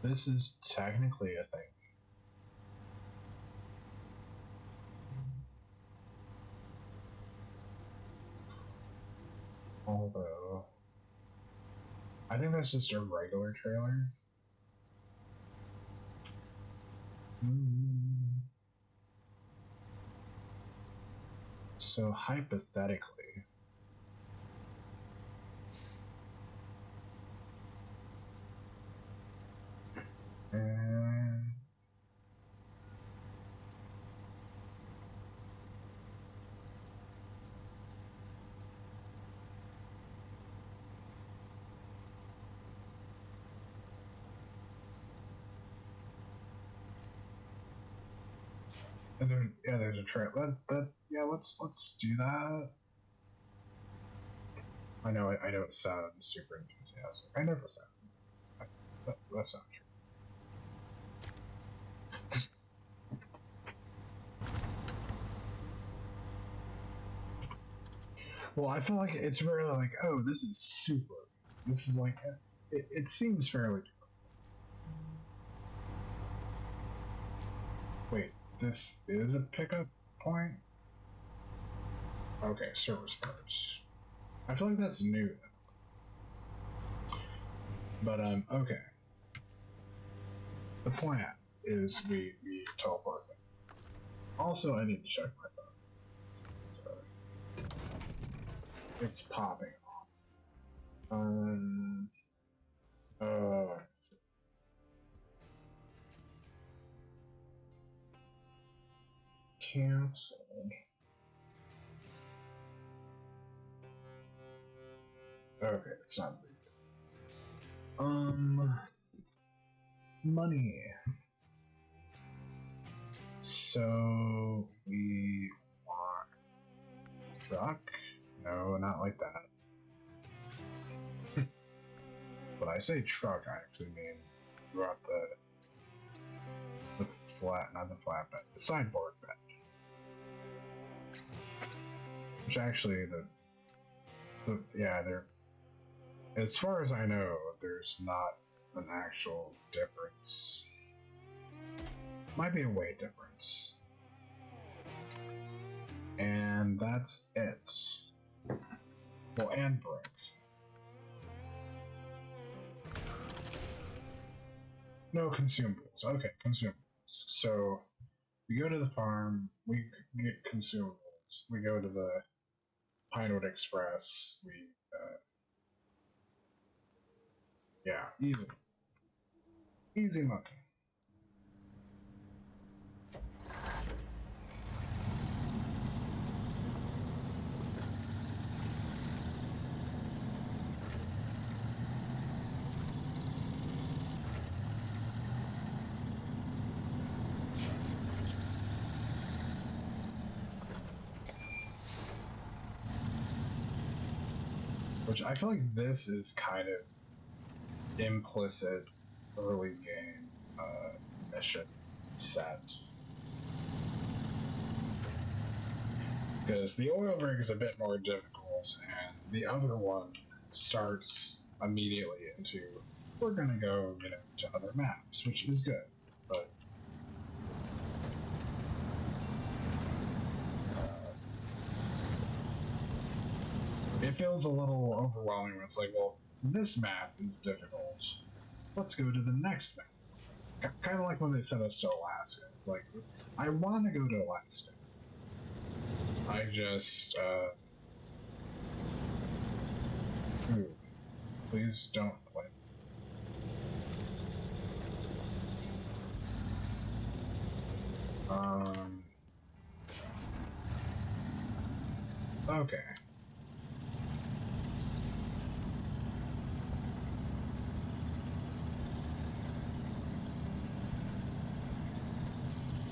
This is technically a thing. Although, I think that's just a regular trailer. So hypothetically, and then yeah, there's a trailer. Yeah, let's do that. I know I don't sound super enthusiastic. I never sound. That's not true. Well, I feel like it's very like, oh, this is super. This is like, it seems fairly. Wait, this is a pickup point? Okay, service parts. I feel like that's new. But, okay. The plan is we teleport them. Also, I need to check my phone. So, it's popping off. Cancel. Okay, it's not big. Money. So we want truck? No, not like that. When I say truck, I actually mean you want the flat, not the flatbed, the sideboard bed. Which actually yeah, there. As far as I know, there's not an actual difference. Might be a weight difference. And that's it. Well, and bricks. No consumables. Okay, consumables. So we go to the farm, we get consumables. We go to the Pinewood Express. Yeah, easy. Easy money. Which I feel like this is kind of implicit early game mission set. Because the oil rig is a bit more difficult, and the other one starts immediately into we're gonna go, to other maps, which is good, but it feels a little overwhelming when it's like, well, this map is difficult. Let's go to the next map. Kind of like when they sent us to Alaska. It's like, I want to go to Alaska. I just, please don't play. Okay.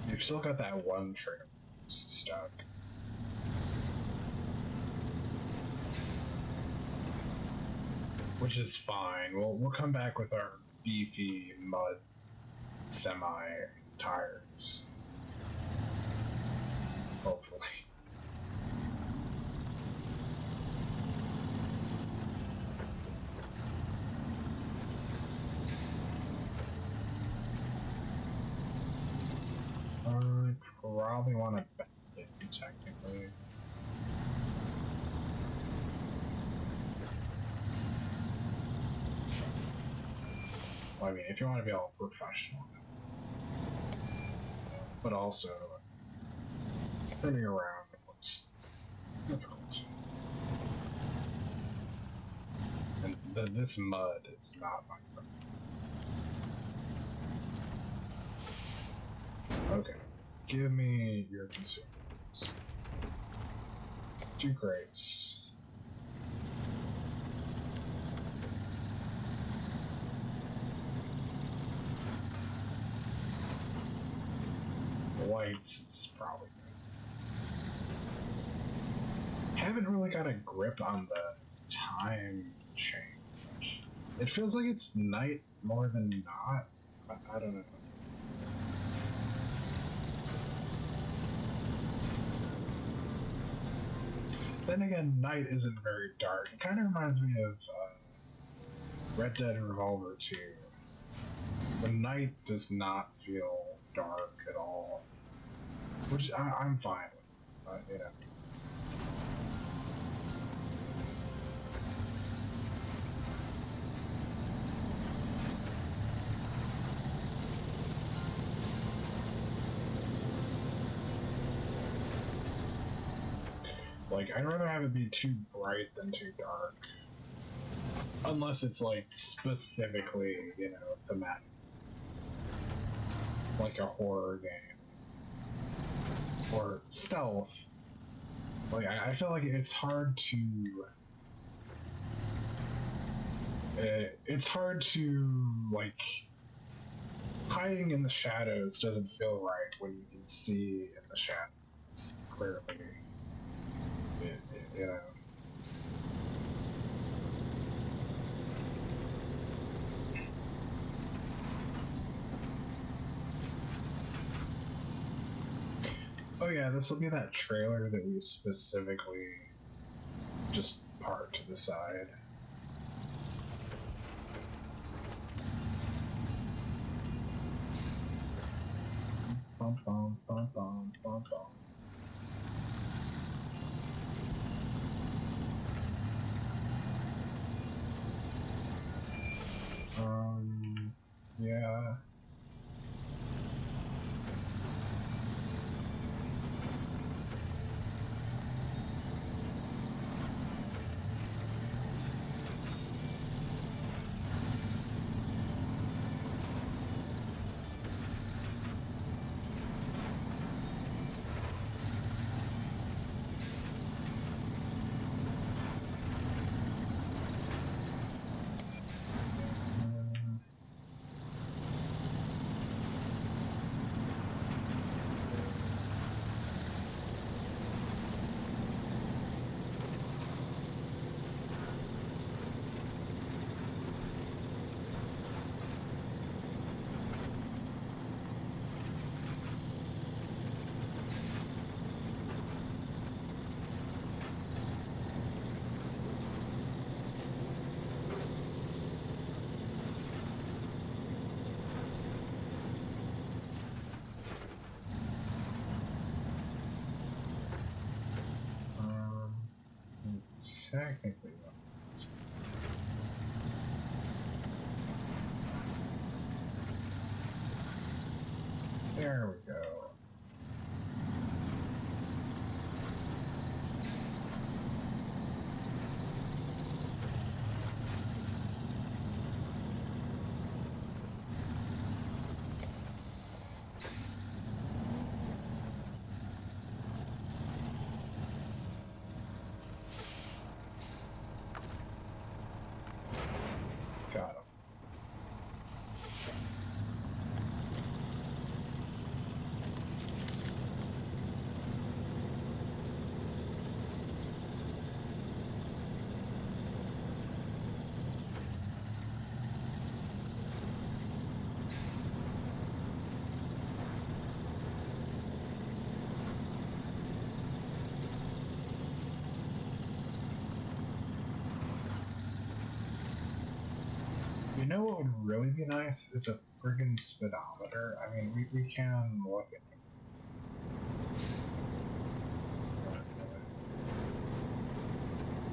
You've still got that one trip stuck. which is fine. We'll come back with our beefy mud semi tires, hopefully. I probably want to back it technically. Well, I mean, if you want to be all professional, but also turning around looks difficult. And this mud is not my friend. Okay, give me your consumables. 2 crates. Lights is probably good. Haven't really got a grip on the time change. It feels like it's night more than not. I don't know. Then again, night isn't very dark. It kind of reminds me of Red Dead Revolver 2. The night does not feel dark at all, which I'm fine with. You know. Like, I'd rather have it be too bright than too dark. Unless it's, like, specifically, you know, thematic. Like a horror game. Or stealth. Like, I feel like it's hard to... it's hard to, like... Hiding in the shadows doesn't feel right when you can see in the shadows, clearly. You know. Oh yeah, this will be that trailer that we specifically just parked to the side. Bum, bum, bum, bum, bum, bum. Yeah. Technically, there we go. Got him. know what would really be nice is a friggin' speedometer. I mean, we can look at it.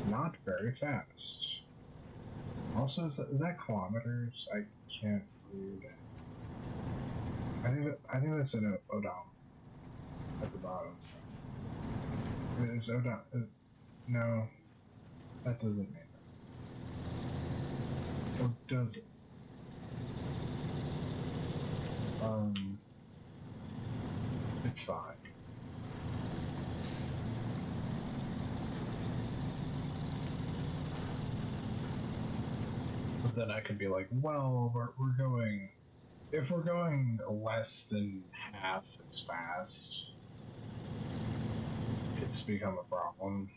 Not very fast. Also, is that kilometers? I can't read. I think that's an odometer at the bottom. Is odometer? No, that doesn't mean it. Or does it? It's fine. But then I could be like, well, we're going, if we're going less than half as fast, it's become a problem.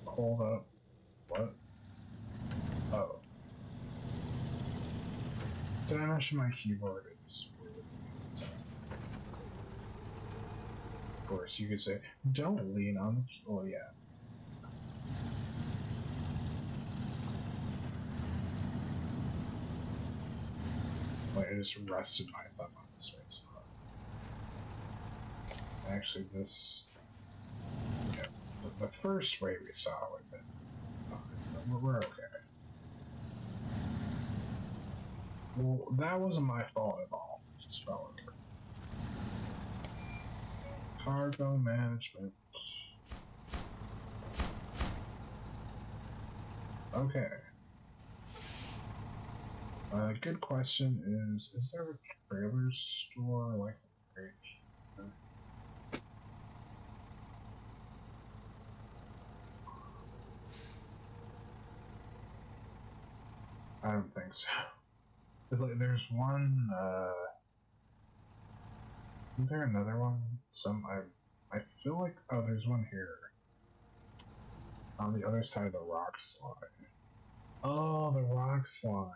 Hold up. What? Oh. Did I mention my keyboard is weird? Of course, you could say, don't lean on the keyboard. Oh, yeah. Wait, I just rested my thumb on the space bar. Actually, this... Yeah, the first way we saw it, we're okay. Well, that wasn't my fault at all. It just fell over. Cargo management. Okay. Good question is there a trailer store like right here? I don't think so. It's like there's one, isn't there another one? I feel like, oh, there's one here. On the other side of the rock slide. Oh, the rock slide.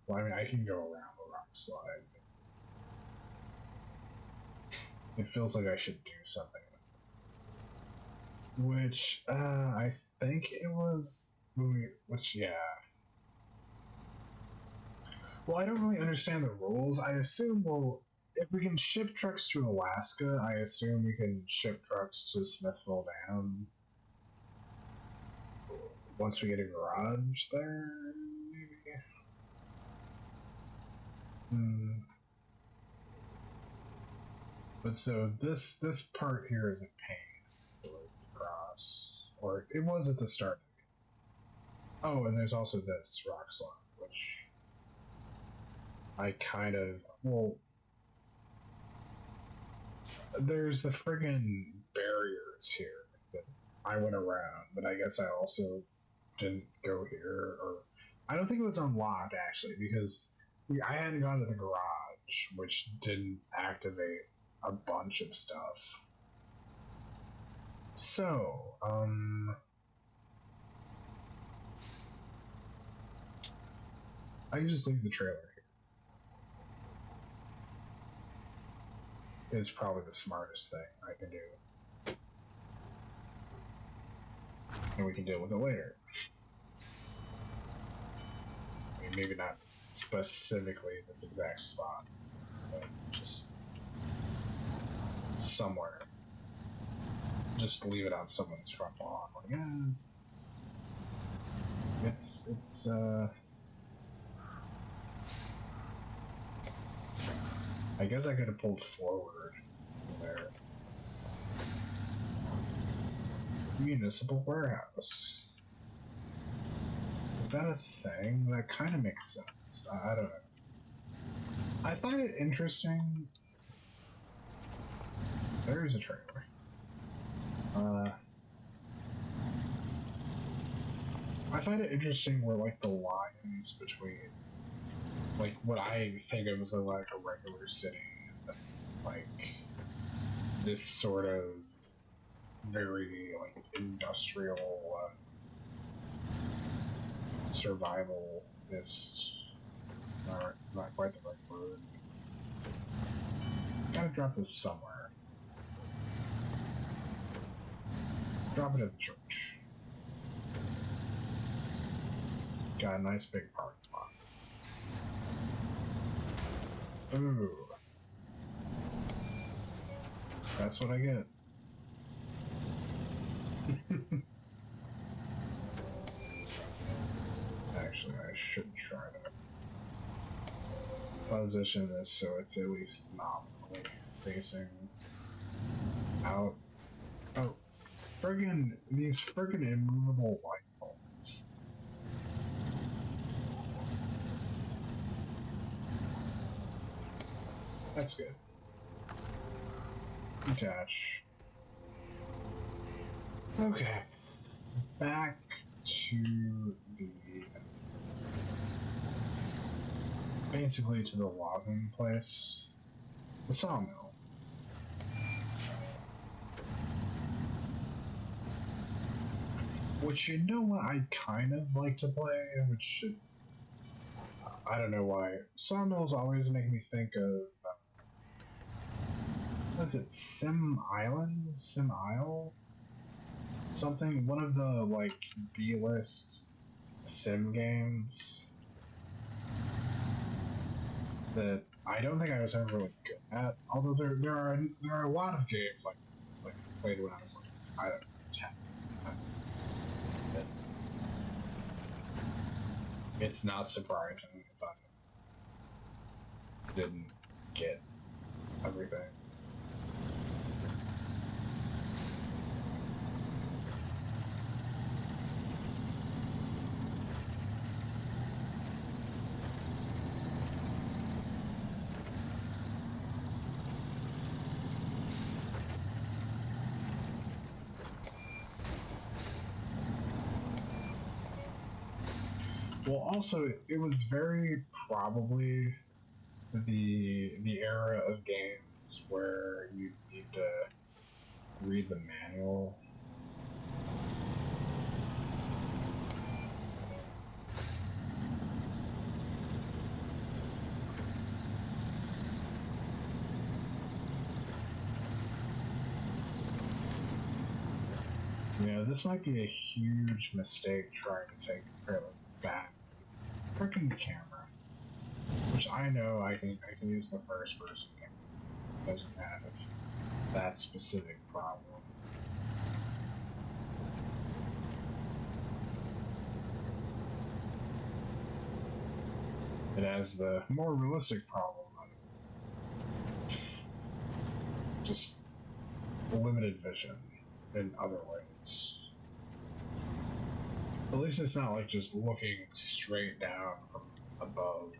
Well, I mean, I can go around the rock slide. It feels like I should do something. Which, I think it was, which, yeah. Well, I don't really understand the rules. I assume, well, if we can ship trucks to Alaska, I assume we can ship trucks to Smithville Dam. Once we get a garage there, maybe? But so this part here is a pain to cross. Or it was at the start. Oh, and there's also this rock slide, which I kind of, well, there's the friggin' barriers here that I went around, but I guess I also didn't go here, or I don't think it was unlocked actually, because I hadn't gone to the garage, which didn't activate a bunch of stuff. So, I can just leave the trailer here. It's probably the smartest thing I can do. And we can deal with it later. I mean, maybe not specifically in this exact spot, but just somewhere. Just leave it on someone's front lawn. Like, yeah, it's I guess I could have pulled forward there. Municipal warehouse. that a thing? That kind of makes sense. I don't know. I find it interesting. There's a trailer. I find it interesting where like the lines between like what I think of as like a regular city and like this sort of very like industrial survival is not quite the right word. Gotta drop this somewhere. Drop it at the church. Got a nice big parking lot. Ooh. That's what I get. Actually, I should try to position this so it's at least nominally facing out. Oh, these friggin' immovable light bulbs. That's good. Detach. Okay. Back to the basically to the logging place. The sawmill. Which, you know what I'd kind of like to play, which I don't know why. Sawmills always make me think of what is it, Sim Island? Sim Isle? Something, one of the like B-list sim games that I don't think I was ever really good at. Although there are a lot of games like I played when I was like, I don't know, 10. It's not surprising if I didn't get everything. Well, also, it was very probably the era of games where you need to read the manual. Yeah, this might be a huge mistake trying to take the trailer back. Freaking camera, which I know I can use the first person camera. It doesn't have that specific problem. It has the more realistic problem of just limited vision in other ways. At least it's not like just looking straight down from above.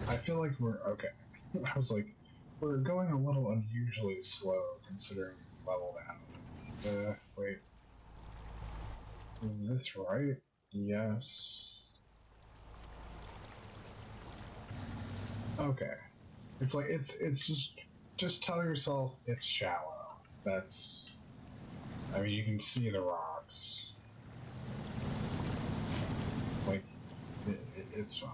I feel like we're okay. I was like, we're going a little unusually slow considering level down. Wait. Is this right? Yes. Okay. It's like it's just tell yourself it's shallow. That's, I mean, you can see the rocks. Like it's fine.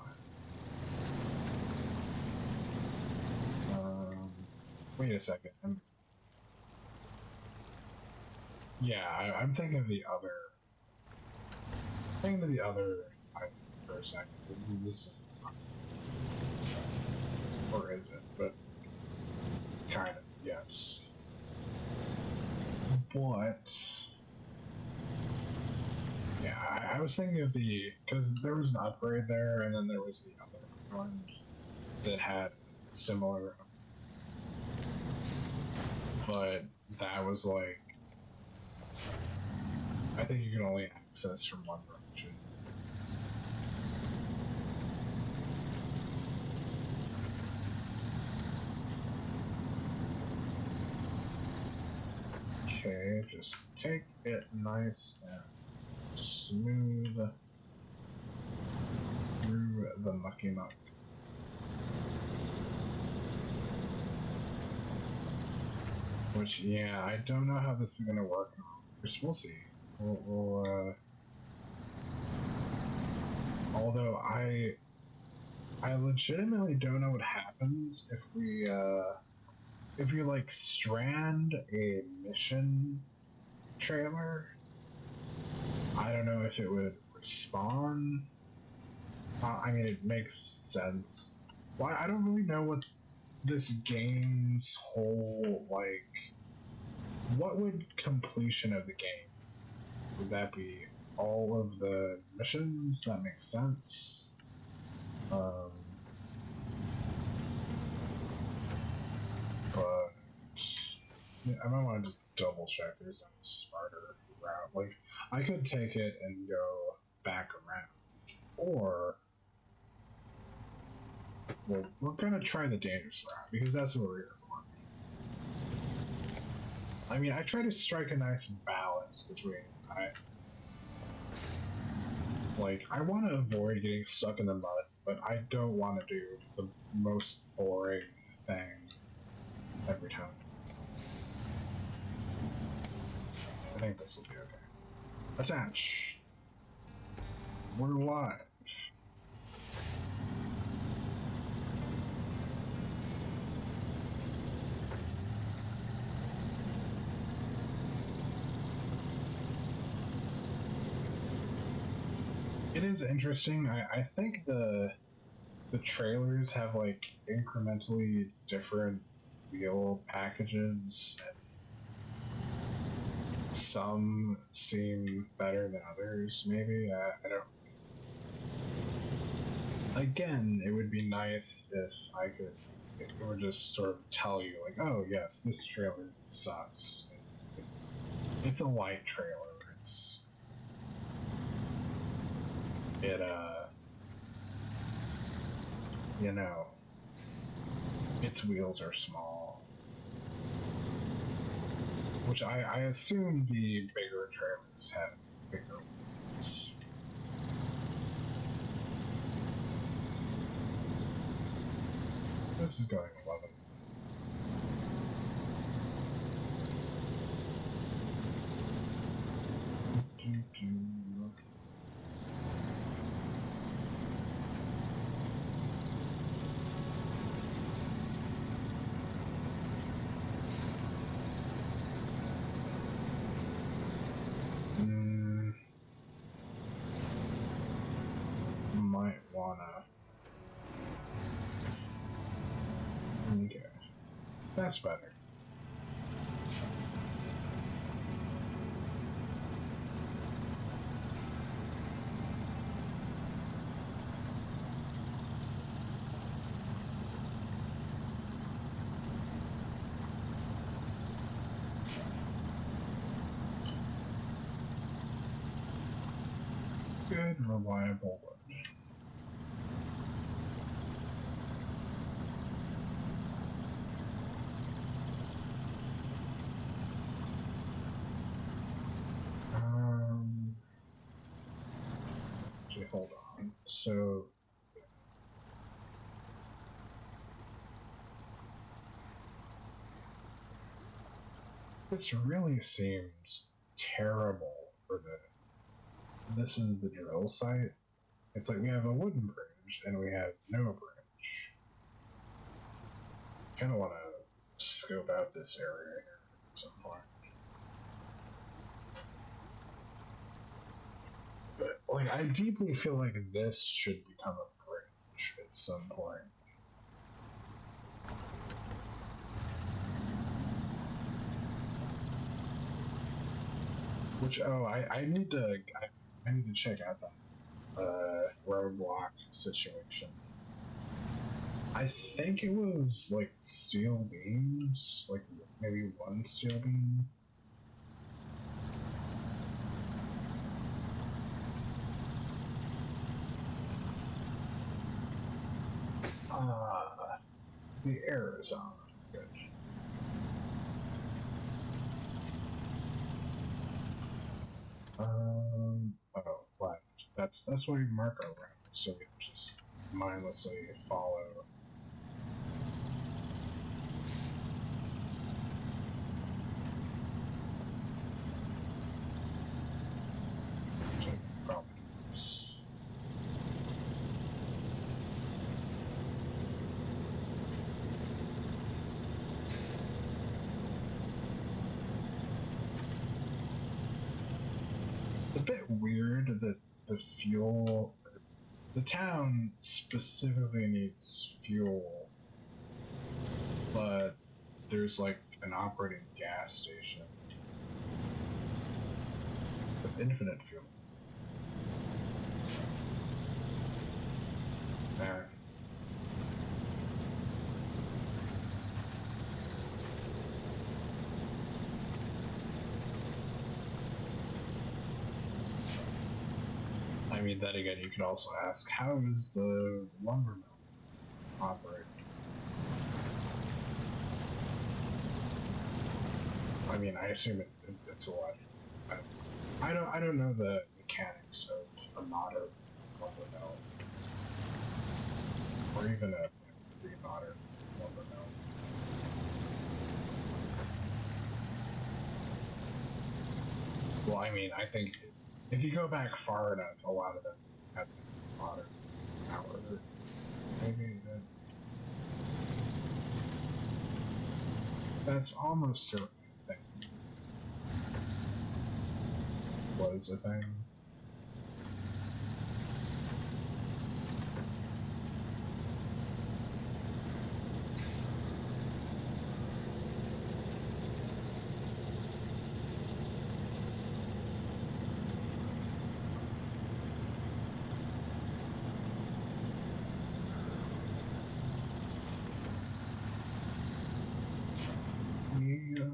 Wait a second. I'm thinking of the other. Thinking of the other island for a second. This, or is it? But kind of, yes. But yeah, I was thinking of because there was an upgrade there, and then there was the other one that had similar. But that was like, I think you can only access from one direction. Okay, just take it nice and smooth through the mucky muck. Which, yeah, I don't know how this is gonna work. We'll see. Although I legitimately don't know what happens if we like strand a mission trailer. I don't know if it would respawn. I mean, it makes sense. Well, I don't really know what this game's whole, like, what would completion of the game? Would that be all of the missions? That makes sense. But yeah, I might want to just double check there's a smarter route. Like, I could take it and go back around, or well, we're gonna try the dangerous route because that's what we're here for. I mean, I try to strike a nice balance between I want to avoid getting stuck in the mud, but I don't want to do the most boring thing every time. I think this will be okay. Attach. We're live. It is interesting. I think the trailers have like incrementally different wheel packages, and some seem better than others. Maybe I don't. Again, it would be nice if I could. It would just sort of tell you like, oh yes, this trailer sucks. It's a light trailer. You know, its wheels are small. Which I assume the bigger trailers have bigger wheels. This is going 11. Might wanna. Okay. That's better. Good, reliable wood. Okay, hold on. So this really seems terrible for the. This is the drill site. It's like we have a wooden bridge and we have no bridge. Kind of want to scope out this area here at some point. But like, I deeply feel like this should become a bridge at some point. Which I need to I need to check out that roadblock situation. I think it was like steel beams, like maybe one steel beam. The Arizona. Good. Oh, left. That's why we mark our route, so we just mindlessly follow. Probably. It's a bit weird that the fuel, the town specifically needs fuel, but there's like an operating gas station with infinite fuel. I mean, then again, you can also ask, how is the lumber mill operating? I mean, I assume it's electric. I don't know the mechanics of a modern lumber mill, or even a pre-modern lumber mill. Well, I mean, I think if you go back far enough, a lot of them have modern power. Maybe that's almost certainly a thing. Was a thing. Yeah.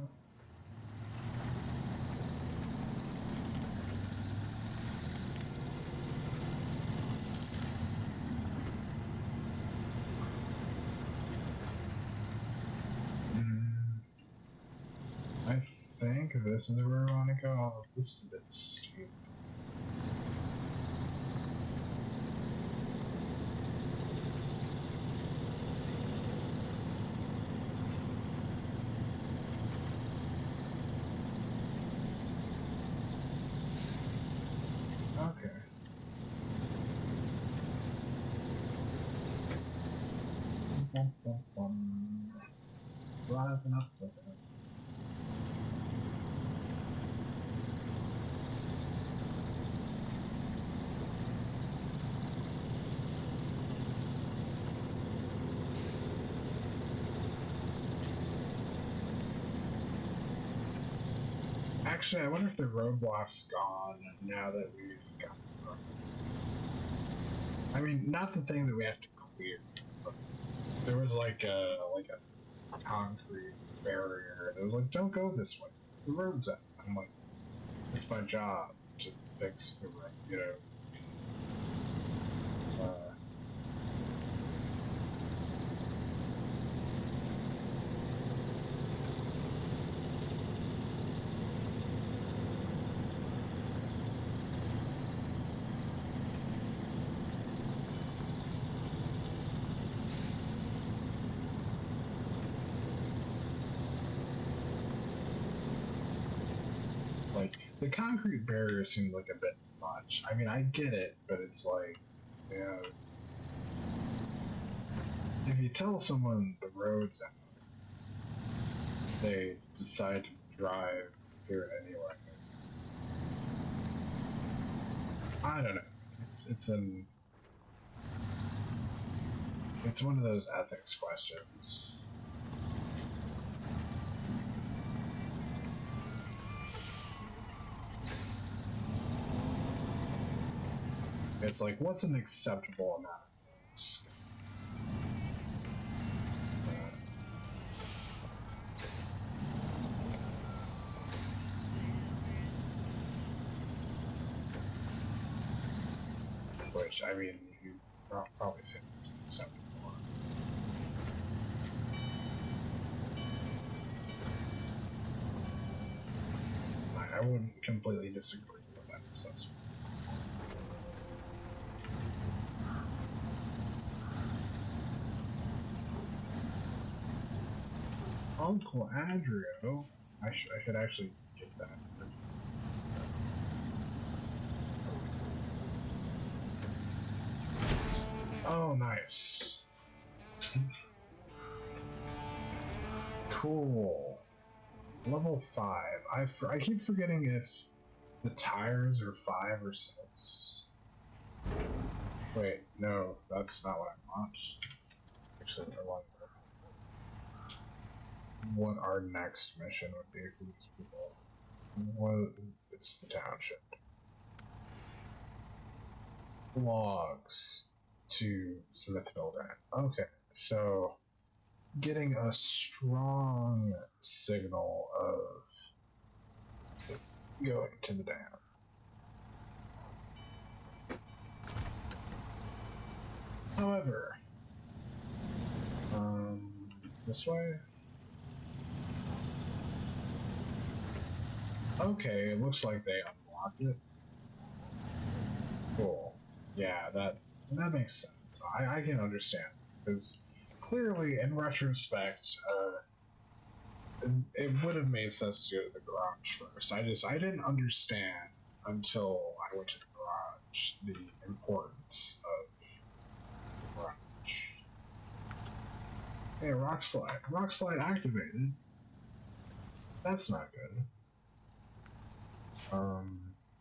I think this is where we want to go. Oh, this is a bit steep. Okay. Driving up with it. Actually, I wonder if the roadblock's gone now that we've got the road. I mean, not the thing that we have to clear, but there was like a concrete barrier that was like, "Don't go this way. The road's out." I'm like, "It's my job to fix the road," you know. Like the concrete barrier seemed like a bit much. I mean, I get it, but it's like, you know, if you tell someone the road's out, they decide to drive here anyway. I don't know. It's it's one of those ethics questions. It's like, what's an acceptable amount of things? Which, I mean, you probably seen this stuff before. I wouldn't completely disagree with that assessment. Uncle Andrew, I should actually get that. Oh, nice. Cool. Level 5. I keep forgetting if the tires are 5 or 6. Wait, no, that's not what I want. Actually, I want what our next mission would be for these people. What it's the township. Logs to Smithville Dam. Okay, so getting a strong signal of going to the dam. However, this way? Okay, it looks like they unlocked it. Cool. Yeah, that makes sense. I can understand, because clearly, in retrospect, it would have made sense to go to the garage first. I didn't understand until I went to the garage the importance of the garage. Hey, rock slide. Rock slide activated. That's not good.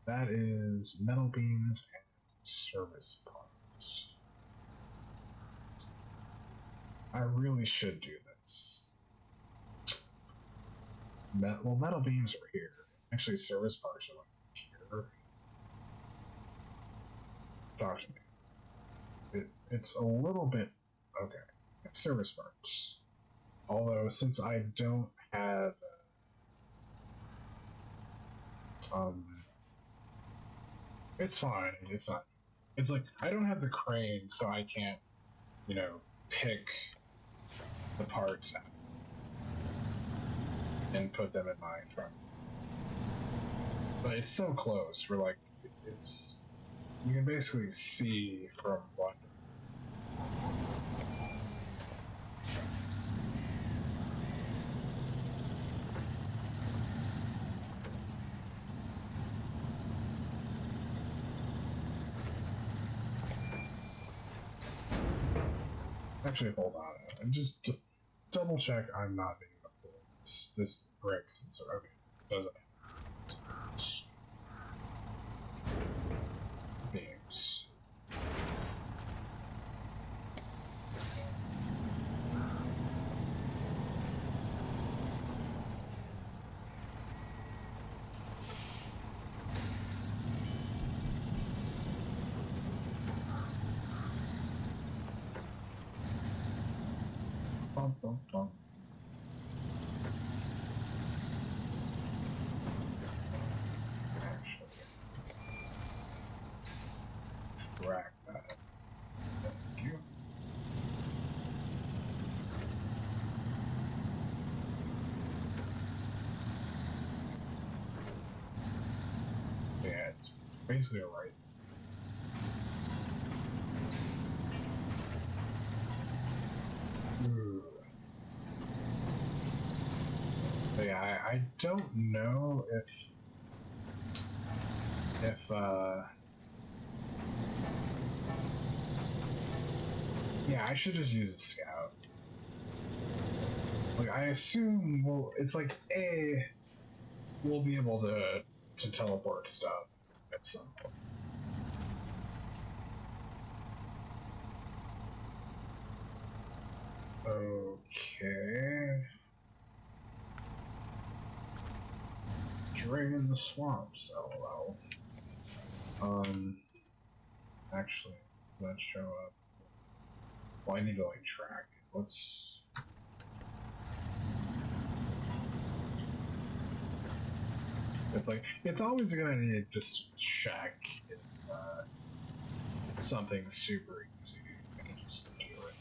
That is metal beams and service parts. I really should do this. Metal beams are here. Actually, service parts are like here. Talk to me. It's a little bit okay. Service parts. Although, since I don't have it's fine. It's not. It's like I don't have the crane, so I can't, pick the parts out and put them in my truck. But it's so close. We're like, it's you can basically see from what. Actually, hold on. And just double check I'm not being a fool. This brick sensor. Okay. Does it? Beams. Bum, bum, bum. Actually, track that. Thank you. Yeah, it's basically right. Ooh. But yeah, I don't know if yeah, I should just use a scout. Like I assume it's like we'll be able to teleport stuff at some point. Okay. Drain the swamps, lol. Actually, let's show up. Well, I need to like track it. Let's. It's like it's always a good idea to just check if something super easy, I can just do it.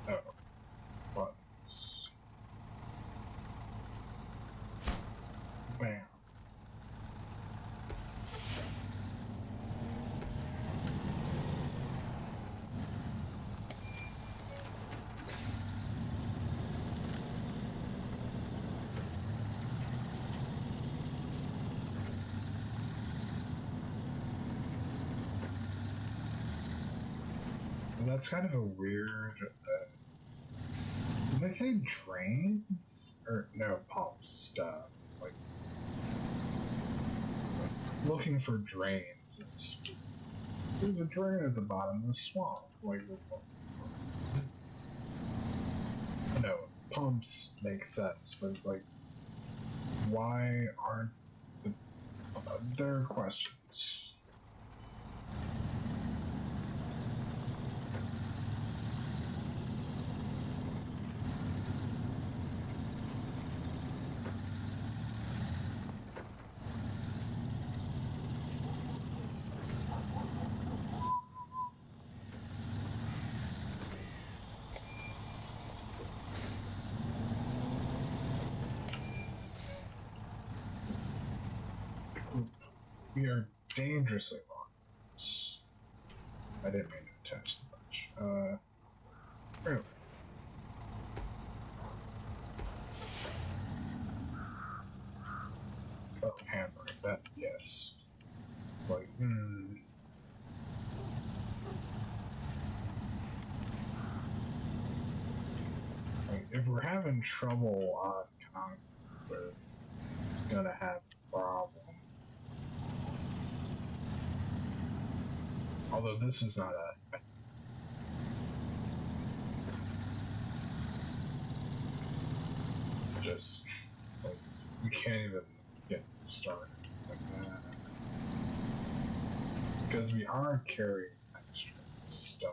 Oh, buttons. Bam. That's kind of a weird. Did they say drains or no pumps stuff? Like looking for drains. There's a drain at the bottom of the swamp. Like no pumps make sense, but it's like why aren't there are questions? We are dangerously long. I didn't mean to attach the bunch. Really? Oh, handbrake. That, yes. Like, Like, if we're having trouble on concrete, we're gonna have a problem. Although this is not a. Just, like, we can't even get started like that. Because we are carrying extra stuff.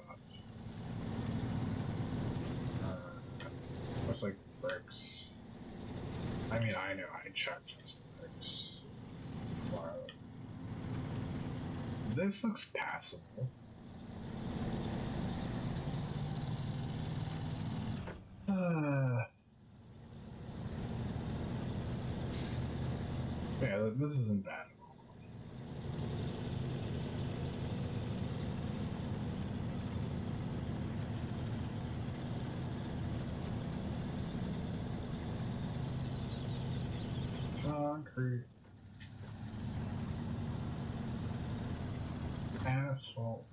Looks like bricks. I mean, I know I checked these bricks. Wow. This looks passable. Yeah, this isn't bad. Concrete. Asphalt.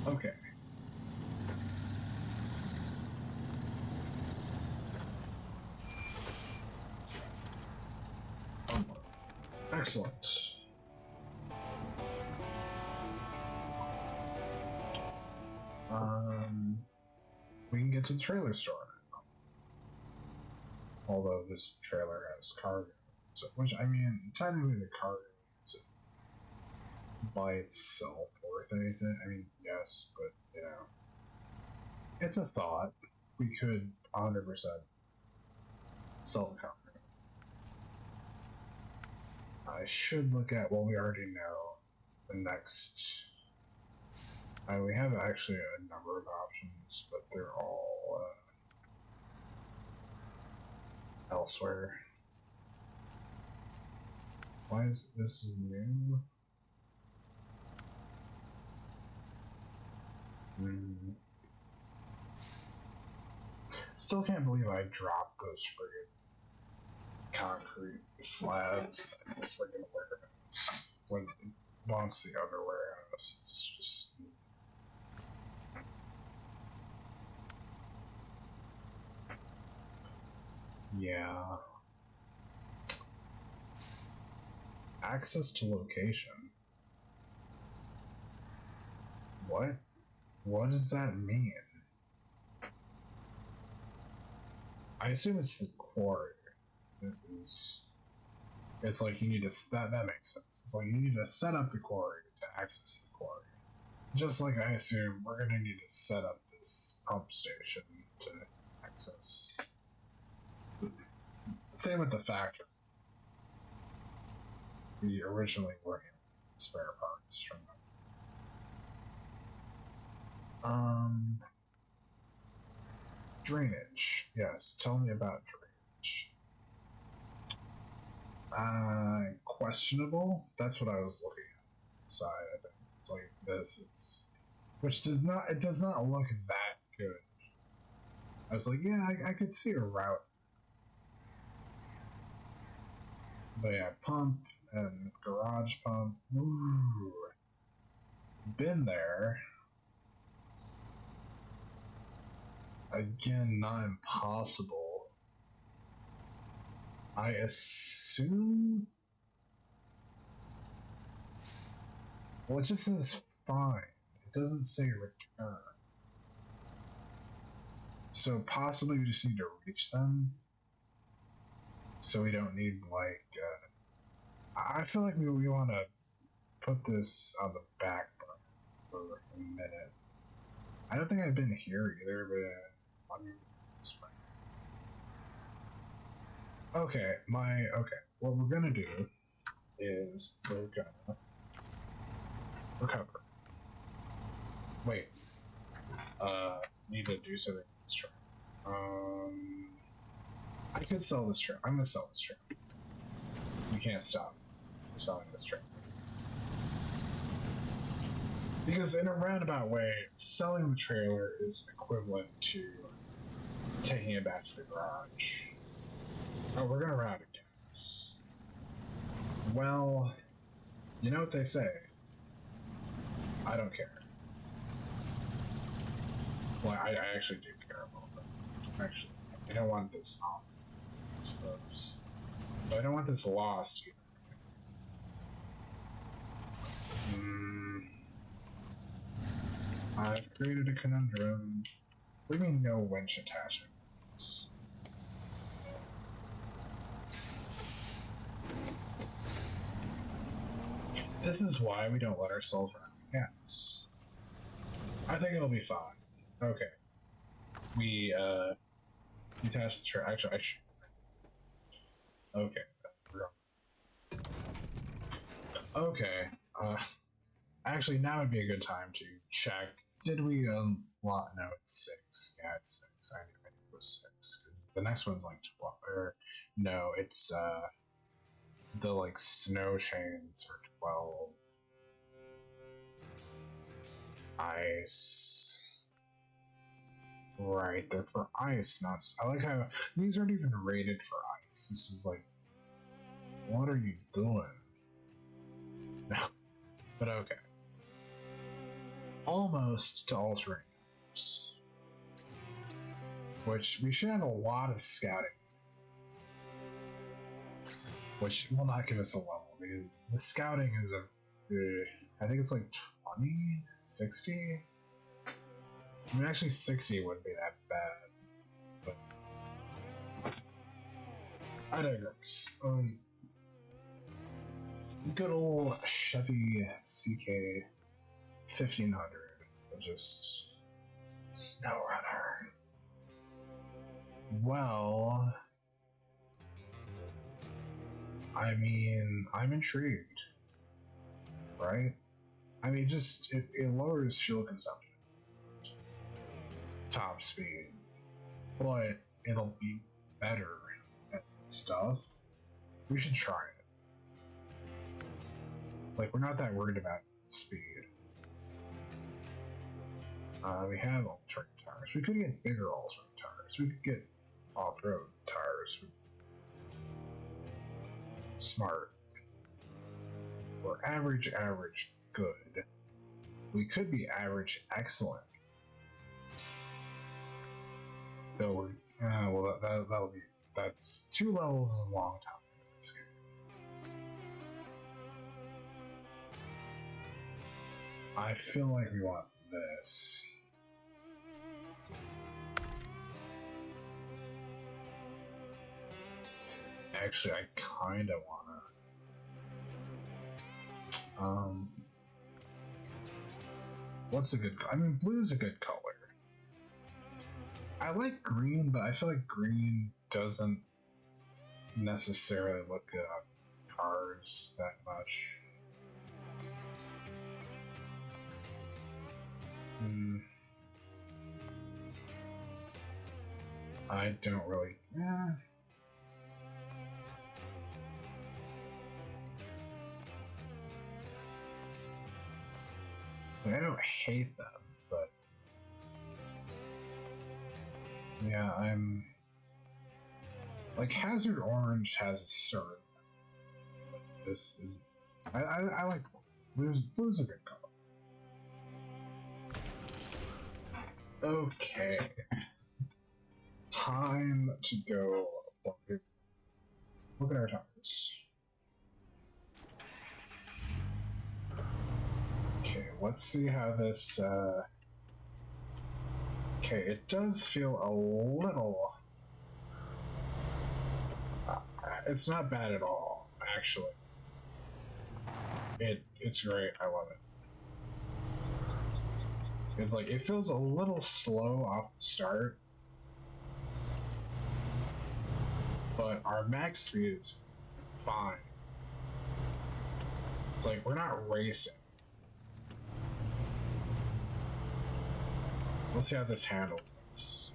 Okay. Excellent. We can get to the trailer store. Although this trailer has cargo. So, which, I mean, technically the cargo isn't by itself worth anything. I mean, yes, but, you know, it's a thought. We could 100% sell the cargo. I should look at what we already know. The next. We have actually a number of options, but they're all elsewhere. Why is this new? Still can't believe I dropped those friggin' concrete slabs in the friggin' warehouse. When once the other warehouse, it's just. Yeah. Access to location. What? What does that mean? I assume it's the quarry. It's like you need to that makes sense. It's like you need to set up the quarry to access the quarry. Just like I assume we're gonna need to set up this pump station to access. Same with the factory. We originally were in spare parts from them. Drainage. Yes, tell me about drainage. Questionable. That's what I was looking at. Side, I think it's like this. Which does not. It does not look that good. I was like, yeah, I could see a route. But yeah, pump and garage pump. Ooh, been there. Again, not impossible. I assume. Well, it just says fine. It doesn't say return. So possibly we just need to reach them. So we don't need like. I feel like we want to put this on the back burner for a minute. I don't think I've been here either, but okay. What we're gonna do is we're gonna recover. Wait. Need to do something with this truck. I could sell this truck. I'm gonna sell this truck. You can't stop selling this truck. Because in a roundabout way, selling the trailer is equivalent to taking it back to the garage. Oh, we're gonna round it down. Well, you know what they say. I don't care. Well, I actually do care a little bit. Actually, I don't want this on, I suppose. But I don't want this lost either. I've created a conundrum. What do you mean no winch attachment? This is why we don't let ourselves run out of gas. I think it'll be fine. Okay. We detach the track. Actually, okay. Okay. Actually, now would be a good time to check. Did we no, it's 6. Yeah, it's 6. I knew it was 6 because the next one's like 12. Or no, it's the like snow chains are 12. Ice. Right, they're for ice, not. I like how these aren't even rated for ice. This is like, what are you doing? No, but okay. Almost to all terrains, which we should have a lot of scouting, which will not give us a level because the scouting is I think it's like 20, 60. I mean, actually, 60 wouldn't be that bad, but I digress. Good old Chevy CK 1500, just Snowrunner. Well, I mean, I'm intrigued, right? I mean, just it lowers fuel consumption, top speed, but it'll be better at stuff. We should try it. Like, we're not that worried about speed. We have alternate tires. We could get bigger alternate tires. We could get off-road tires. Smart. Or average, good. We could be average, excellent. Though we're, well, that'll be, that's 2 levels is a long time in this game. I feel like we want this. Actually, I kind of wanna. What's a good? I mean, blue's a good color. I like green, but I feel like green doesn't necessarily look good on cars that much. I don't really. Yeah. I don't hate them, but yeah, I'm like Hazard Orange has a certain. This is I like blue's. Blue's a good color. Okay, time to go. Look at our tires. Okay, let's see how this. Okay, it does feel a little. It's not bad at all, actually. It's great. I love it. It's like it feels a little slow off the start, but our max speed is fine. It's like we're not racing. Let's see how this handles this.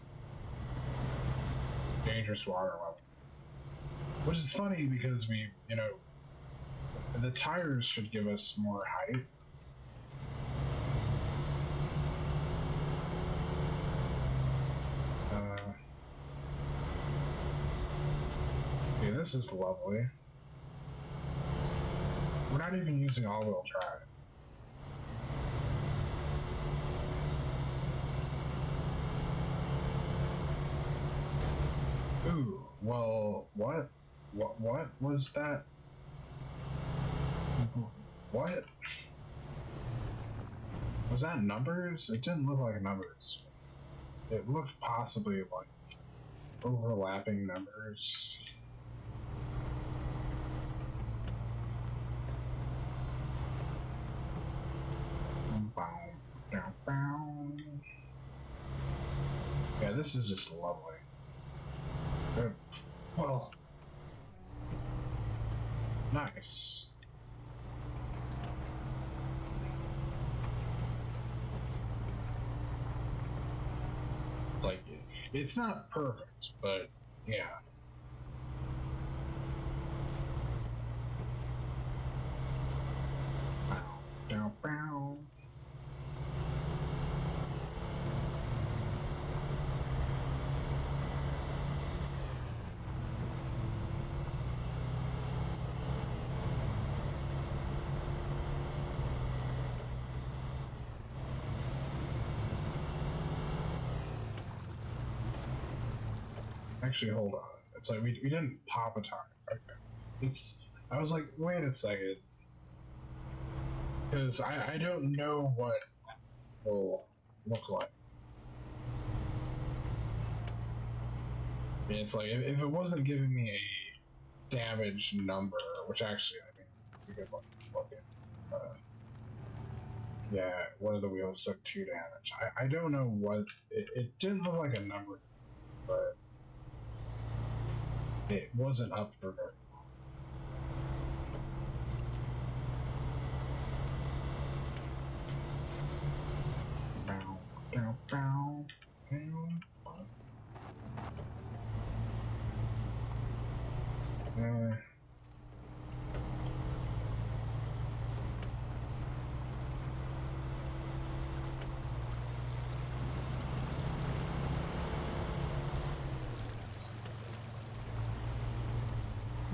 Dangerous water level. Which is funny because we, the tires should give us more height. Okay, this is lovely. We're not even using all-wheel drive. Ooh, well, what? What was that? What? Was that numbers? It didn't look like numbers. It looked possibly like overlapping numbers. Yeah, this is just lovely. Well, nice. It's like, it's not perfect, but yeah. Bow, bow. Actually, hold on. It's like we didn't pop a tire. Okay. I was like, wait a second. Because I don't know what it will look like. I mean, it's like, if it wasn't giving me a damage number, which actually, I mean, we could look at. Yeah, one of the wheels took 2 damage. I don't know what. It didn't look like a number, but it wasn't up for very long. Bow, bow, bow.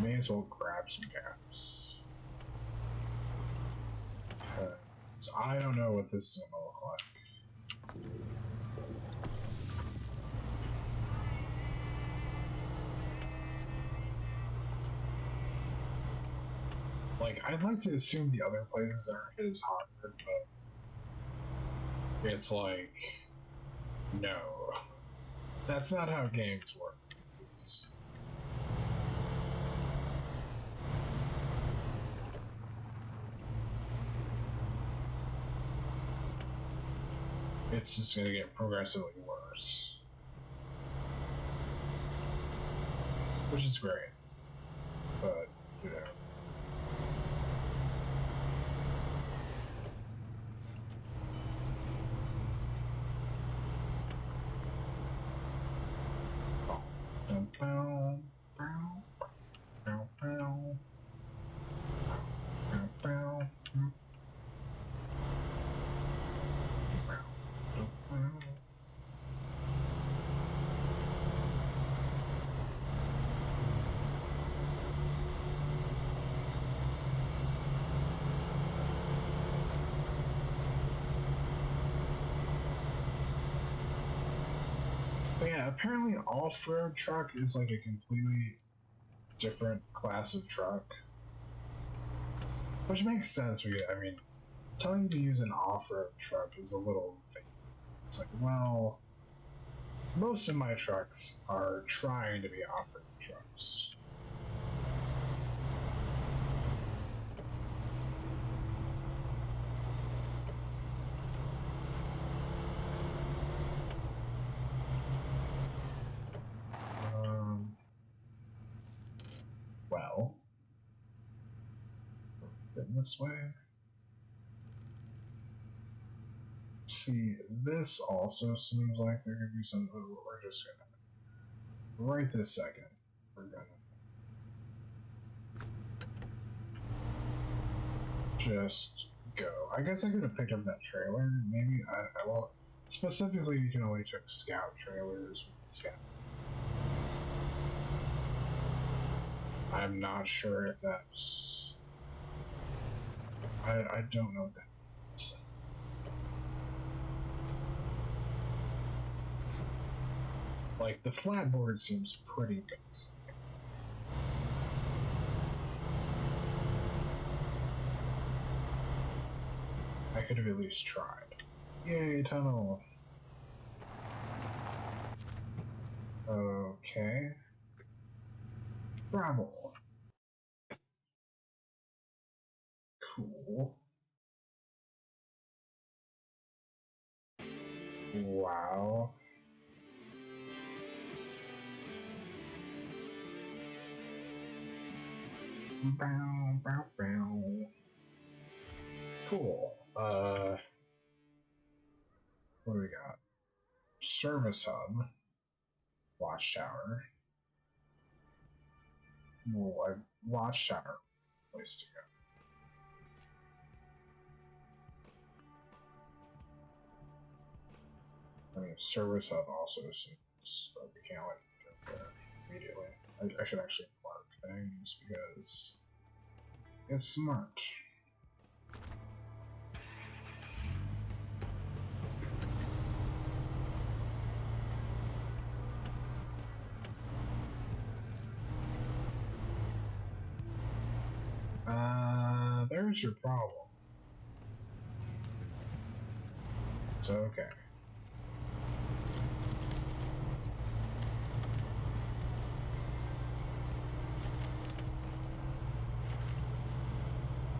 May as well grab some gas. So I don't know what this is gonna look like. Like, I'd like to assume the other places aren't as hard, but it's like, no. That's not how games work. It's just gonna get progressively worse. which is great. But, you know. But yeah, apparently off-road truck is like a completely different class of truck. Which makes sense, because, I mean, telling you to use an off-road truck is a little vague. It's like, well, most of my trucks are trying to be off-road trucks. Well, this way. See, this also seems like there could be some. We're just gonna. Right this second, we're gonna. Just go. I guess I could have picked up that trailer. Maybe well, specifically, you can only take scout trailers with scout. I'm not sure if that's. I don't know that. Like, the flatboard seems pretty basic. I could have at least tried. Yay, tunnel. Okay. Gravel. Cool. Wow. Bow, bow, bow. Cool. What do we got? Service hub. Watchtower. Well, watchtower. Place to go. I mean, service hub also seems like we can't let it go there immediately. I should actually mark things because it's smart. There's your problem. It's okay.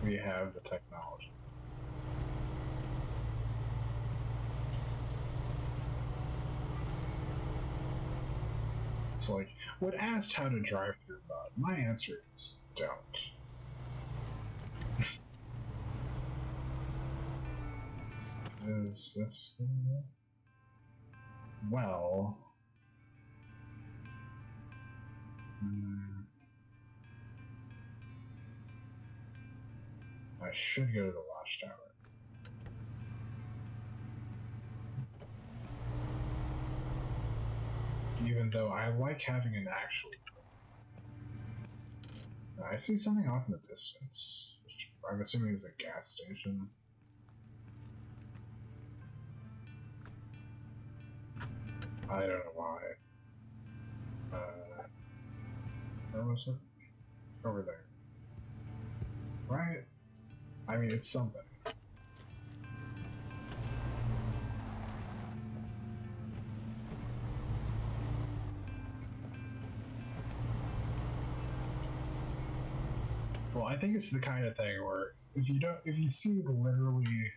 We have the technology. It's like, when asked how to drive through mud, my answer is don't. Is this... Well... I should go to the watchtower. Even though I like having an actual... I see something off in the distance, which I'm assuming is a gas station. I don't know why. Where was it? Over there. Right? I mean, it's something. Well, I think it's the kind of thing where if you see literally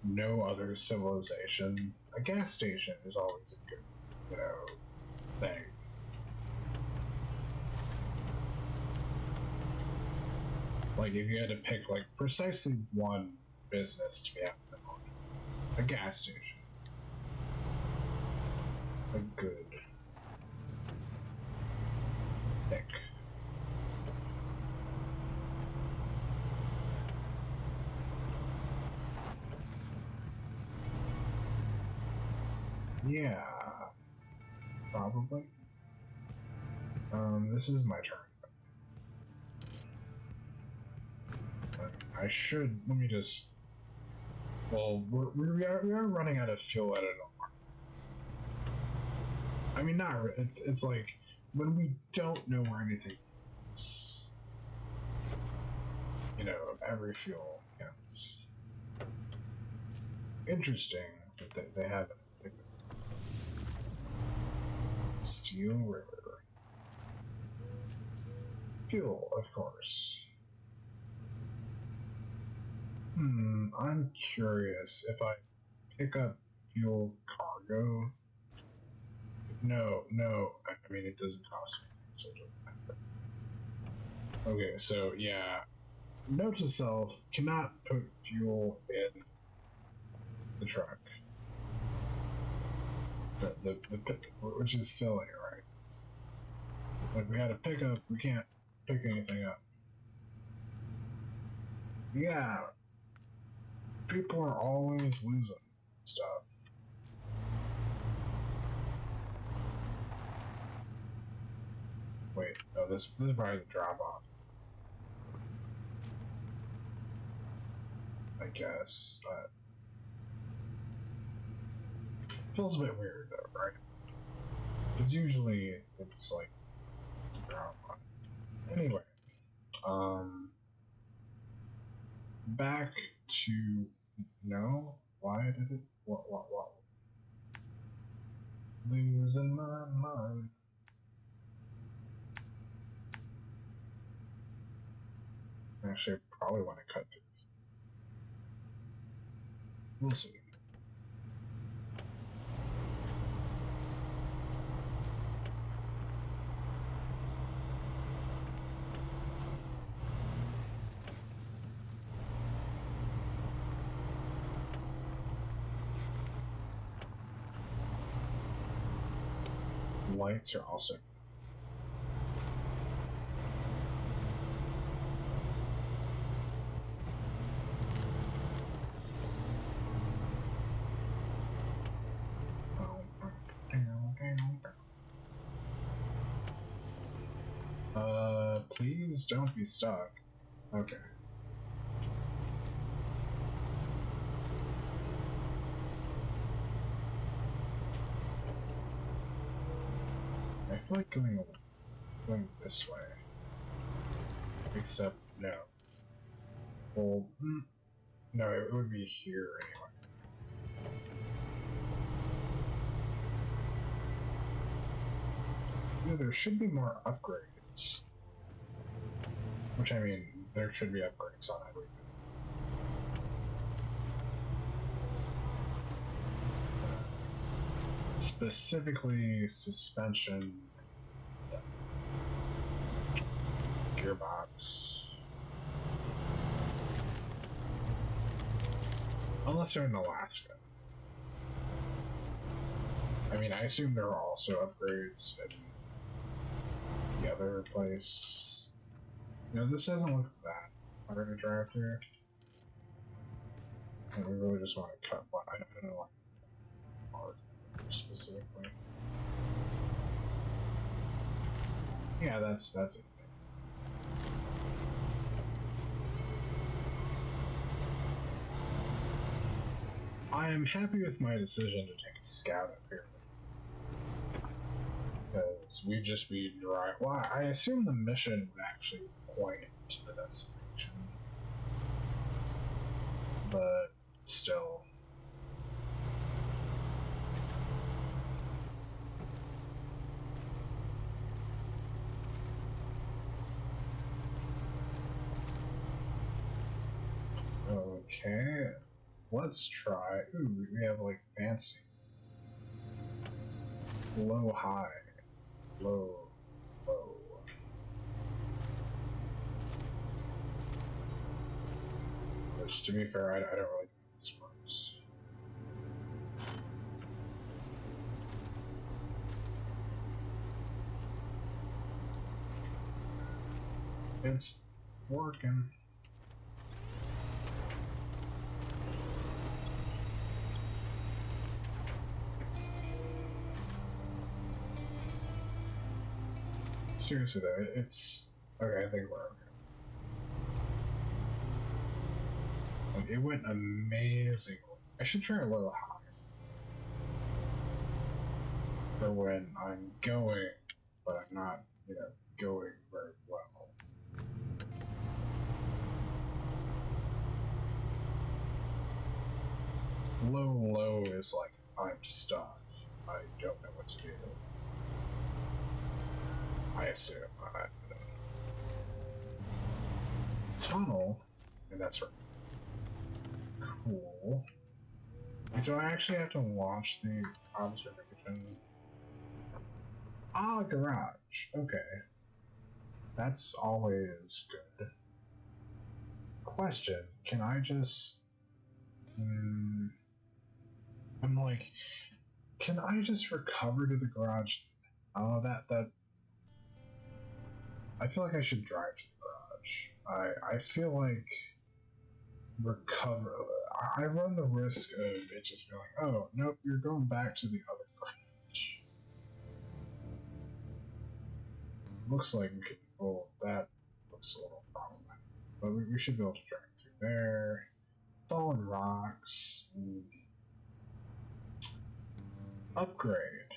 no other civilization, a gas station is always a good, thing. Like if you had to pick like precisely one business to be active on, a gas station, a good pick. Yeah, probably. This is my turn. I should. Let me just. Well, we are running out of fuel at an. I mean, not. It's like when we don't know where anything is. You know, every fuel counts. Interesting that they have it. Steel River. Fuel, of course. I'm curious if I pick up fuel cargo. No. I mean, it doesn't cost me, so it doesn't matter. Okay, so yeah. Note to self: cannot put fuel in the truck. Which is silly, right? Like we had a pickup, we can't pick anything up. Yeah, people are always losing stuff. Wait, no, this is probably the drop off. I guess, but feels a bit weird though, right? Because usually it's like drop off. Anyway, back to no. Why did it? What? Losing my mind. Actually, I probably want to cut through. We'll see. Lights are also. Please don't be stuck. Okay. I feel like going this way. Except, no. Well, no, it would be here anyway. Yeah, there should be more upgrades. Which, I mean, there should be upgrades on everything. Specifically, suspension, gearbox. Unless they're in Alaska. I mean, I assume there are also upgrades in the other place. You know, this doesn't look that hard to drive through. And we really just want to cut one. I don't know what part specifically. Yeah, that's it. I am happy with my decision to take a scout up here. Because we'd just be dry. Well, I assume the mission would actually point to the destination. But still. Okay. Let's try. Ooh, we have like fancy. Low, high. Low, low. Which, to be fair, I don't really do this parts. It's working. Seriously though, it's okay. I think we're okay. Like, it went amazingly. I should try a little higher for when I'm going, but I'm not, going very well. Low is like I'm stuck. I don't know what to do. I assume. I don't know. Tunnel, and that's right. Cool. Do I actually have to launch the observation? Ah, garage. Okay. That's always good. Question. Can I just... I'm like, can I just recover to the garage? Oh, that... I feel like I should drive to the garage. I feel like recover... I run the risk of it just being like, oh, nope, you're going back to the other garage. Looks like we could... Oh, that looks a little problematic. But we should be able to drive through there. Fallen rocks. Upgrade.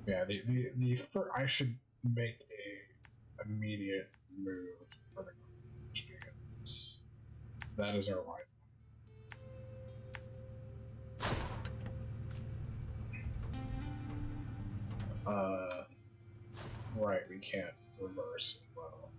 Yeah, the first, I should make a immediate move for the because that is our life. Right, we can't reverse it well.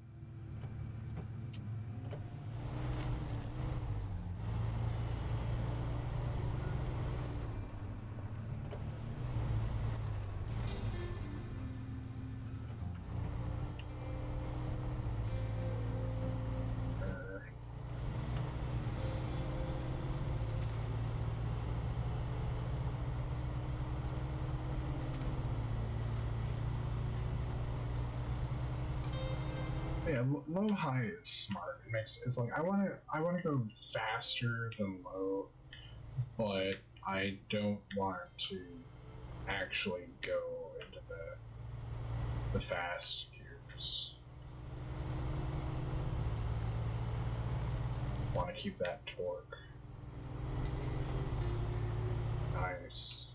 Yeah, low high is smart. It's like I want to go faster than low, but I don't want to actually go into the fast gears. Want to keep that torque. Nice.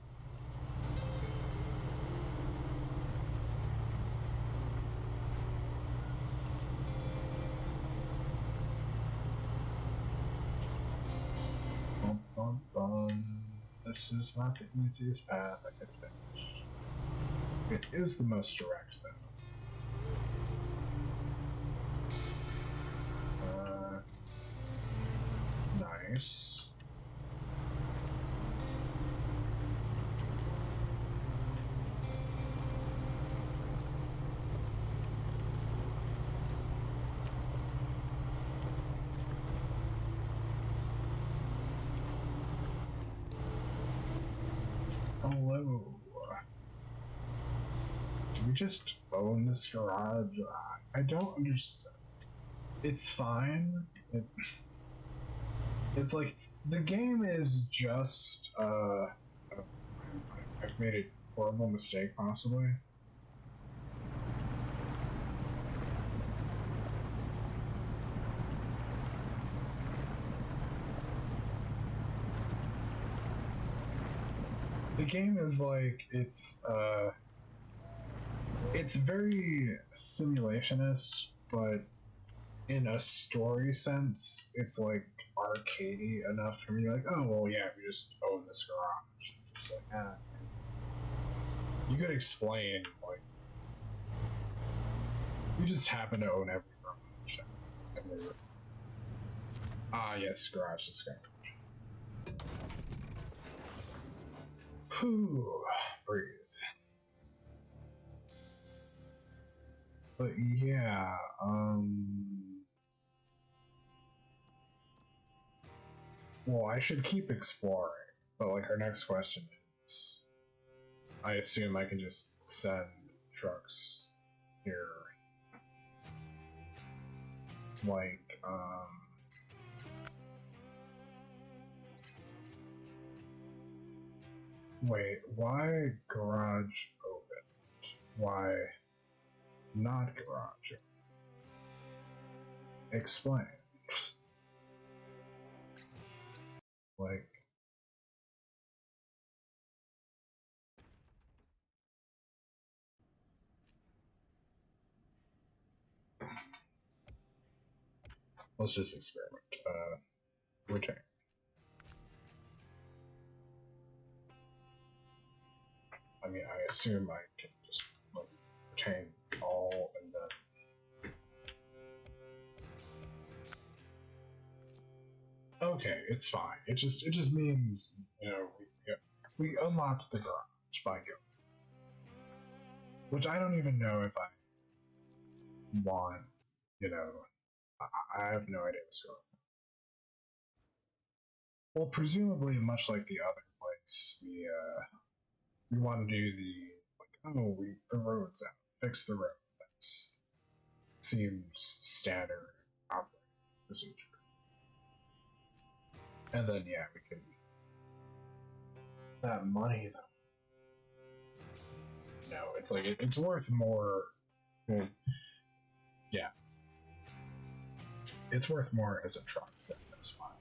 Bum, bum, bum. This is not the easiest path I could finish. It is the most direct, though. Nice. Hello. Do we just own this garage? I don't understand. It's fine. It's like the game is just I've made a horrible mistake possibly. The game is like it's very simulationist, but in a story sense, it's like arcadey enough for me. Like, oh well, yeah, we just own this garage. It's like, you could explain like you just happen to own every garage. Ah, yes, garage discovered. Whew, breathe. But yeah, Well, I should keep exploring, but like our next question is, I assume I can just send trucks here, like, wait, why garage open? Why not garage open? Explain. Like, let's just experiment. Retain. I mean, I assume I can just like, retain all and then. Okay, it's fine. It just means we unlocked the garage by going, which I don't even know if I want. You know, I have no idea what's going on. Well, presumably, much like the other place, we want to do the like, oh, the road's out, fix the road. That's seems standard operating procedure. And then yeah, we can that money though. No, it's like it's worth more. Well, yeah, it's worth more as a truck than this one.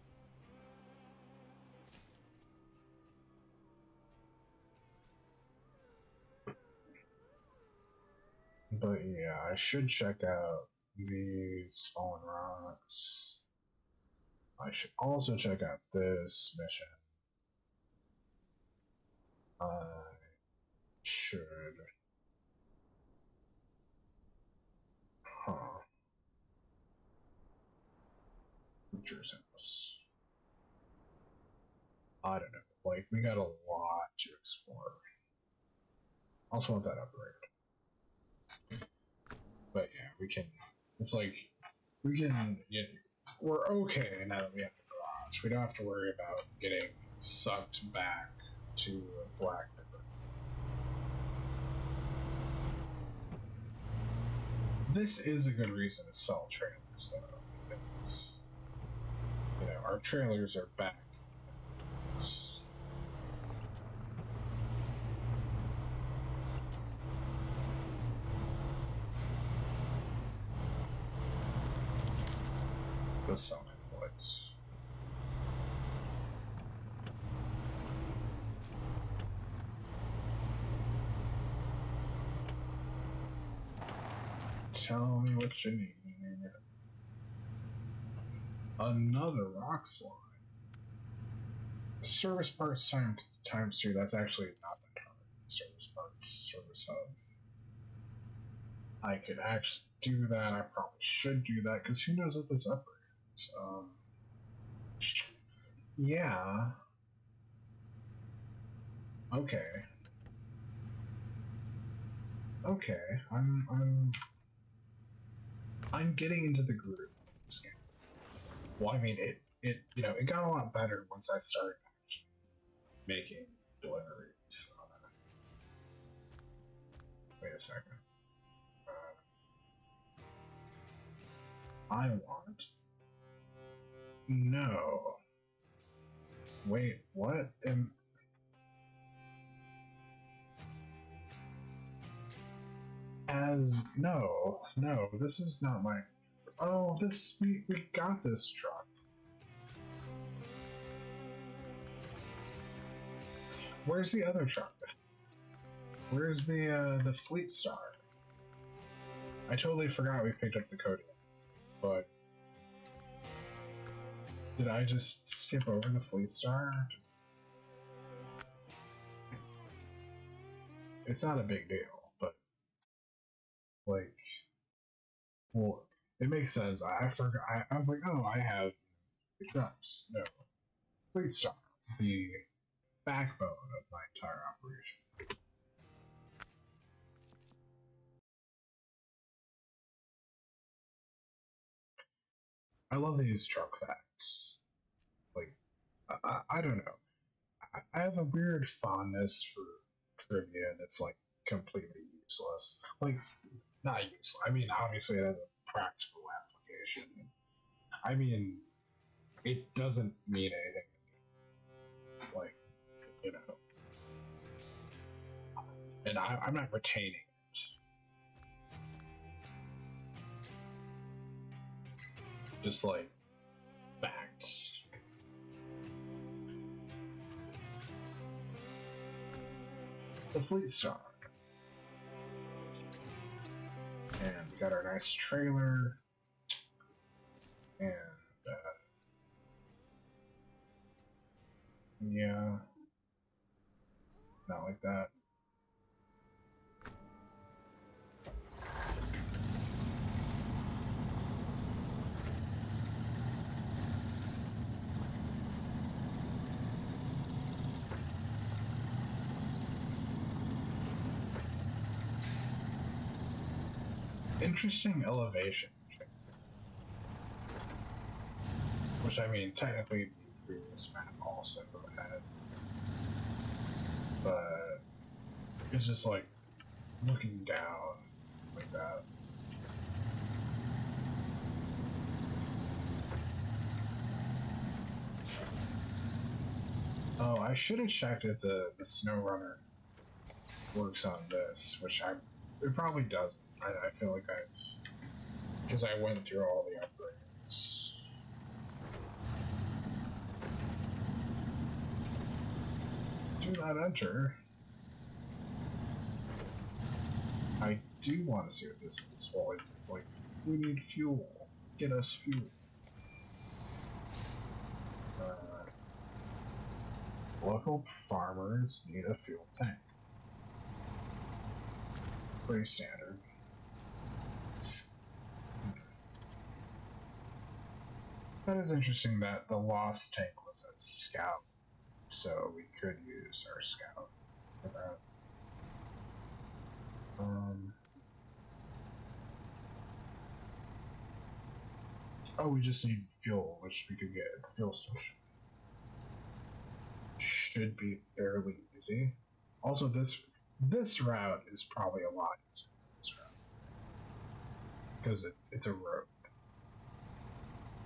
But yeah, I should check out these fallen rocks. I should also check out this mission. I should. Huh. Butcher's house. I don't know. Like, we got a lot to explore. Also want that upgrade. But yeah, we can. It's like, we can. Yeah, we're okay now that we have the garage. We don't have to worry about getting sucked back to Black River. This is a good reason to sell trailers, though. Because, our trailers are back. The selling points. Tell me what you need. Another rock slide. Service parts times 2. That's actually not the card. Service parts, service hub. I could actually do that. I probably should do that because who knows what this upgrades. Yeah. Okay. Okay. I'm getting into the groove of this game. Well, I mean, it got a lot better once I started actually making deliveries. Wait a second. I want. No. Wait, what? No, this is not my. Oh, we got this truck. Where's the other truck? Where's the Fleet Star? I totally forgot we picked up the Kodiak, but did I just skip over the Fleet Star? It's not a big deal, but like, well, it makes sense. I forgot. I was like, oh, I have the trucks. No, Fleet Star, the backbone of my entire operation. I love these truck facts. Like, I don't know. I have a weird fondness for trivia that's like completely useless. Like, not useless. I mean, obviously it has a practical application. I mean, it doesn't mean anything. Like, you know, and I'm not retaining it. Just like facts. The Fleet Star. And we got our nice trailer. And, yeah. Not like that. Interesting elevation. Which, I mean, technically the previous map also had. But it's just like looking down like that. Oh, I should have checked if the Snowrunner works on this, which it probably doesn't. I feel like because I went through all the upgrades. Do not enter. I do want to see what this is. Well, it's like, we need fuel. Get us fuel. Local farmers need a fuel tank. Pretty standard. That is interesting that the lost tank was a scout, so we could use our scout for that. Oh, we just need fuel, which we could get at the fuel station. Should be fairly easy. Also, this route is probably a lot easier than this route because it's a road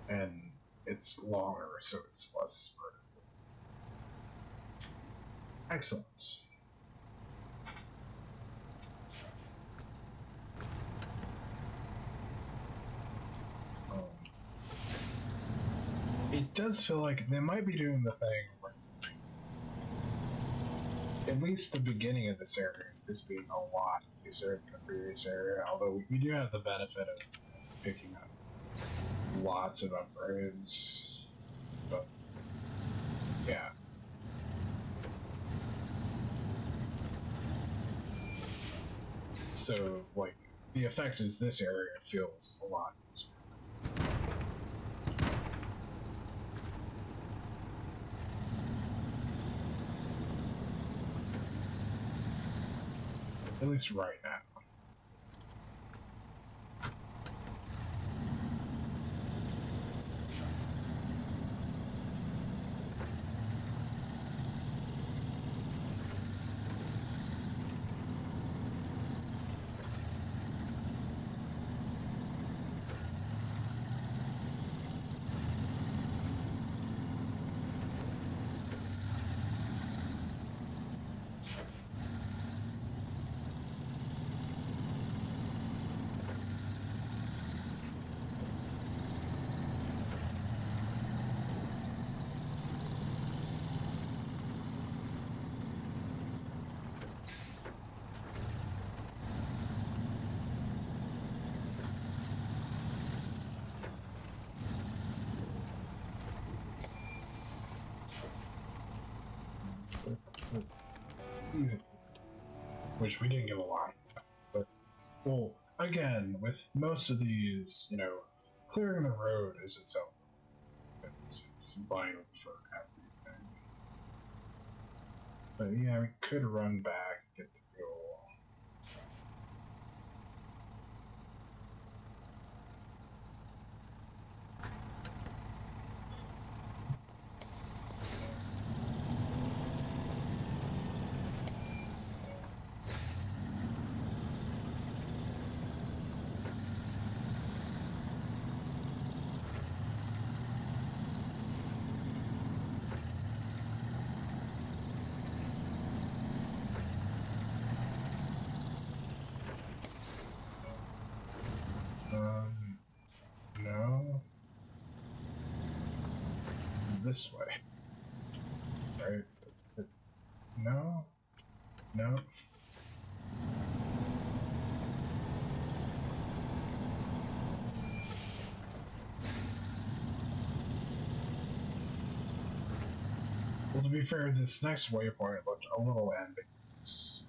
and it's longer, so it's less vertical. Excellent. It does feel like they might be doing the thing where, at least the beginning of this area is being a lot easier than the previous area, although we do have the benefit of picking up lots of upgrades. But yeah. So like the effect is this area feels a lot easier. At least right now. Easy. Which we didn't give a lot. But, well, again, with most of these, clearing the road is its own. It's vital for everything. But yeah, we could run back and get the fuel. this way. Right? No? No? Well, to be fair, this next waypoint looked a little ambiguous.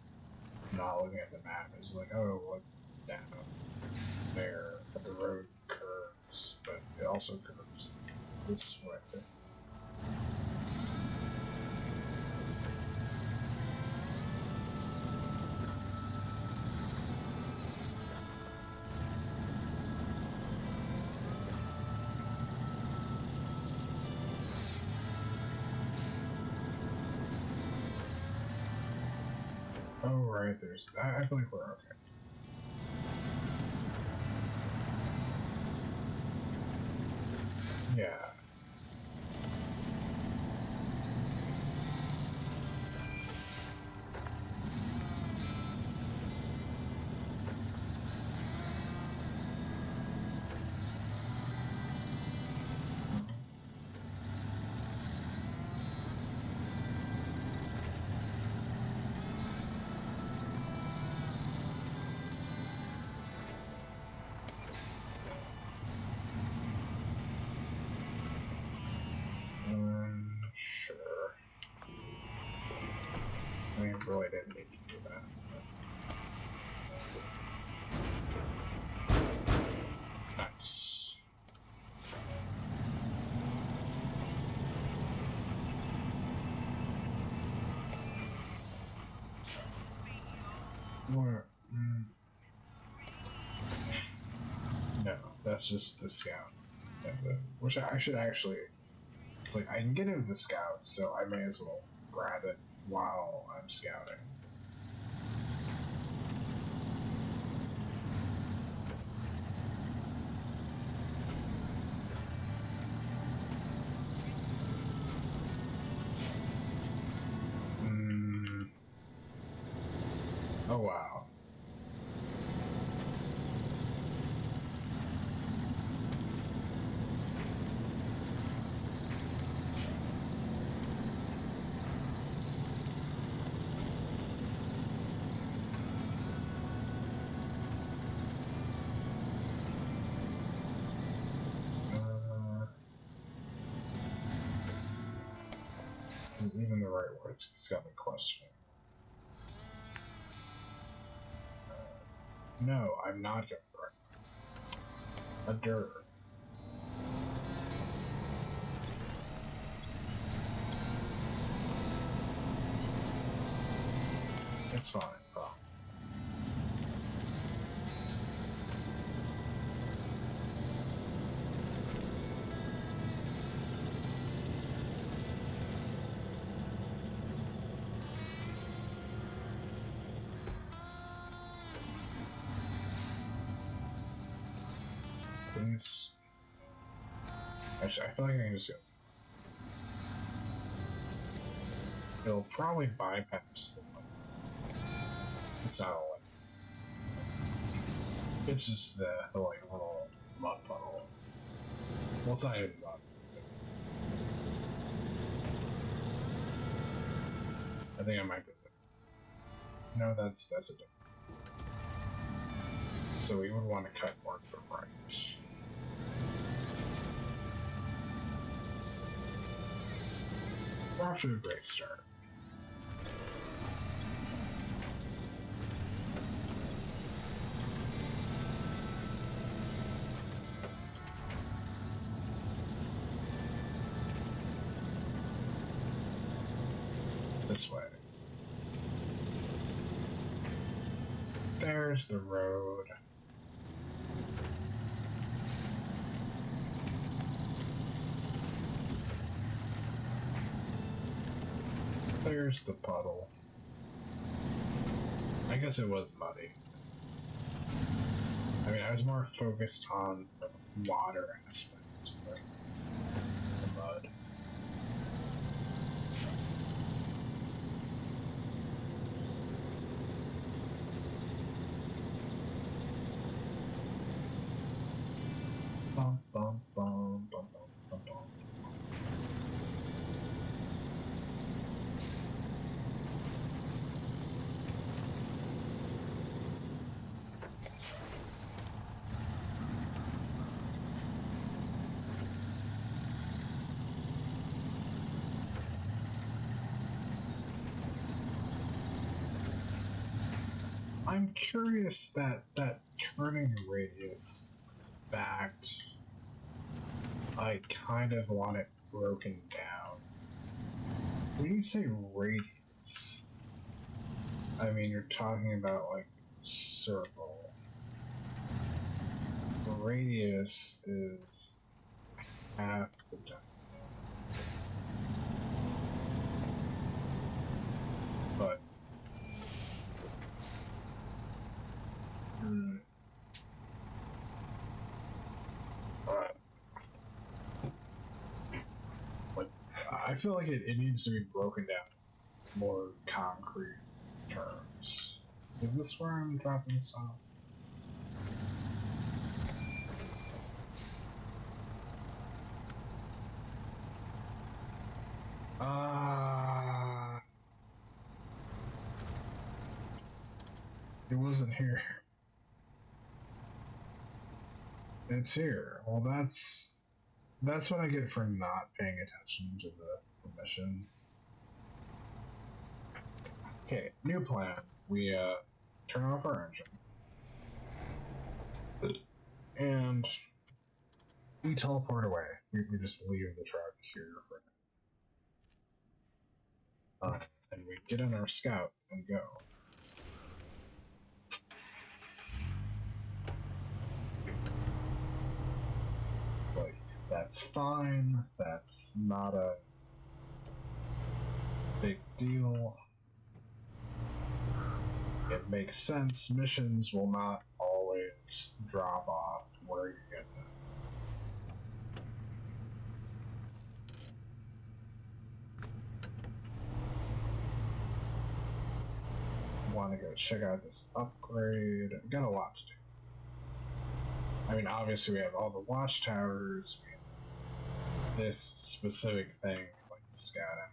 Not looking at the map, it's like, oh, what's down there? But the road curves, but it also curves this way. Oh, right, there's. I feel like we're okay. Yeah. Sure. I mean, really didn't need to do that. But... Nice. Where? No, that's just the scout. Which I should actually. It's like I can get into the scout, so I may as well grab it while I'm scouting. Oh wow. This is even the right words. It's got me questioning. No, I'm not going right. A dirt. It's fine. Oh. Please. Actually, I feel like I can just go. It'll probably bypass the light. It's not a light. It's just the like little mud puddle. Well, it's not even mud. I think I might be. No, that's a different. So we would want to cut more to the right. We're off to a great start. This way. There's the road. There's the puddle. I guess it was muddy. I mean, I was more focused on the water aspect, like the mud. Bum, bum, bum, bum, bum, bum, bum. I'm curious that turning radius backed. I kind of want it broken down. When you say radius, I mean you're talking about like circle. The radius is half the diameter. But but I feel like it needs to be broken down in more concrete terms. Is this where I'm dropping this off? It wasn't here. It's here. Well, that's what I get for not paying attention to the mission. Okay, new plan. We turn off our engine and we teleport away. We just leave the truck here for now. And we get in our scout and go. Like, that's fine. That's not a big deal. It makes sense. Missions will not always drop off where you get them. Want to go check out this upgrade. We got a lot to do. I mean, obviously we have all the watchtowers, we have this specific thing, like the scout out.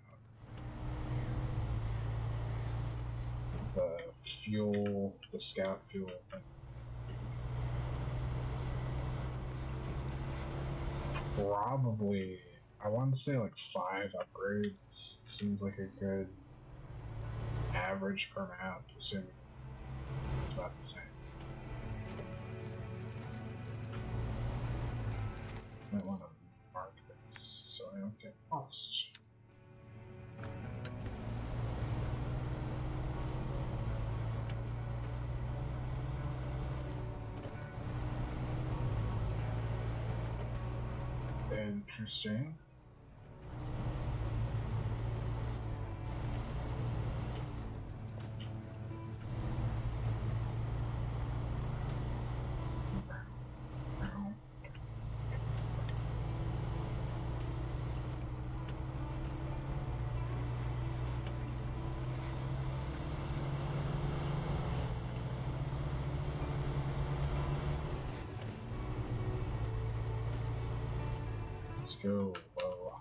The fuel, the scout fuel thing. Probably, I want to say like 5 upgrades. Seems like a good average per map, assuming it's about the same. Might want to mark this so I don't get lost. Interesting. Let's go low.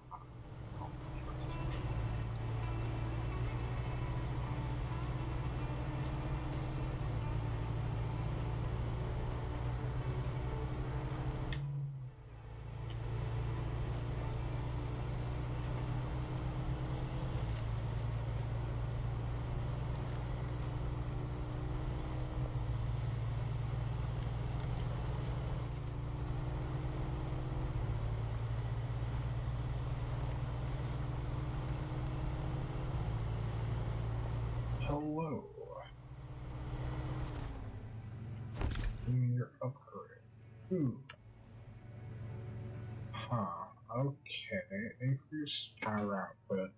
Hello. Your upgrade. Ooh. Huh. Okay. Increased power output.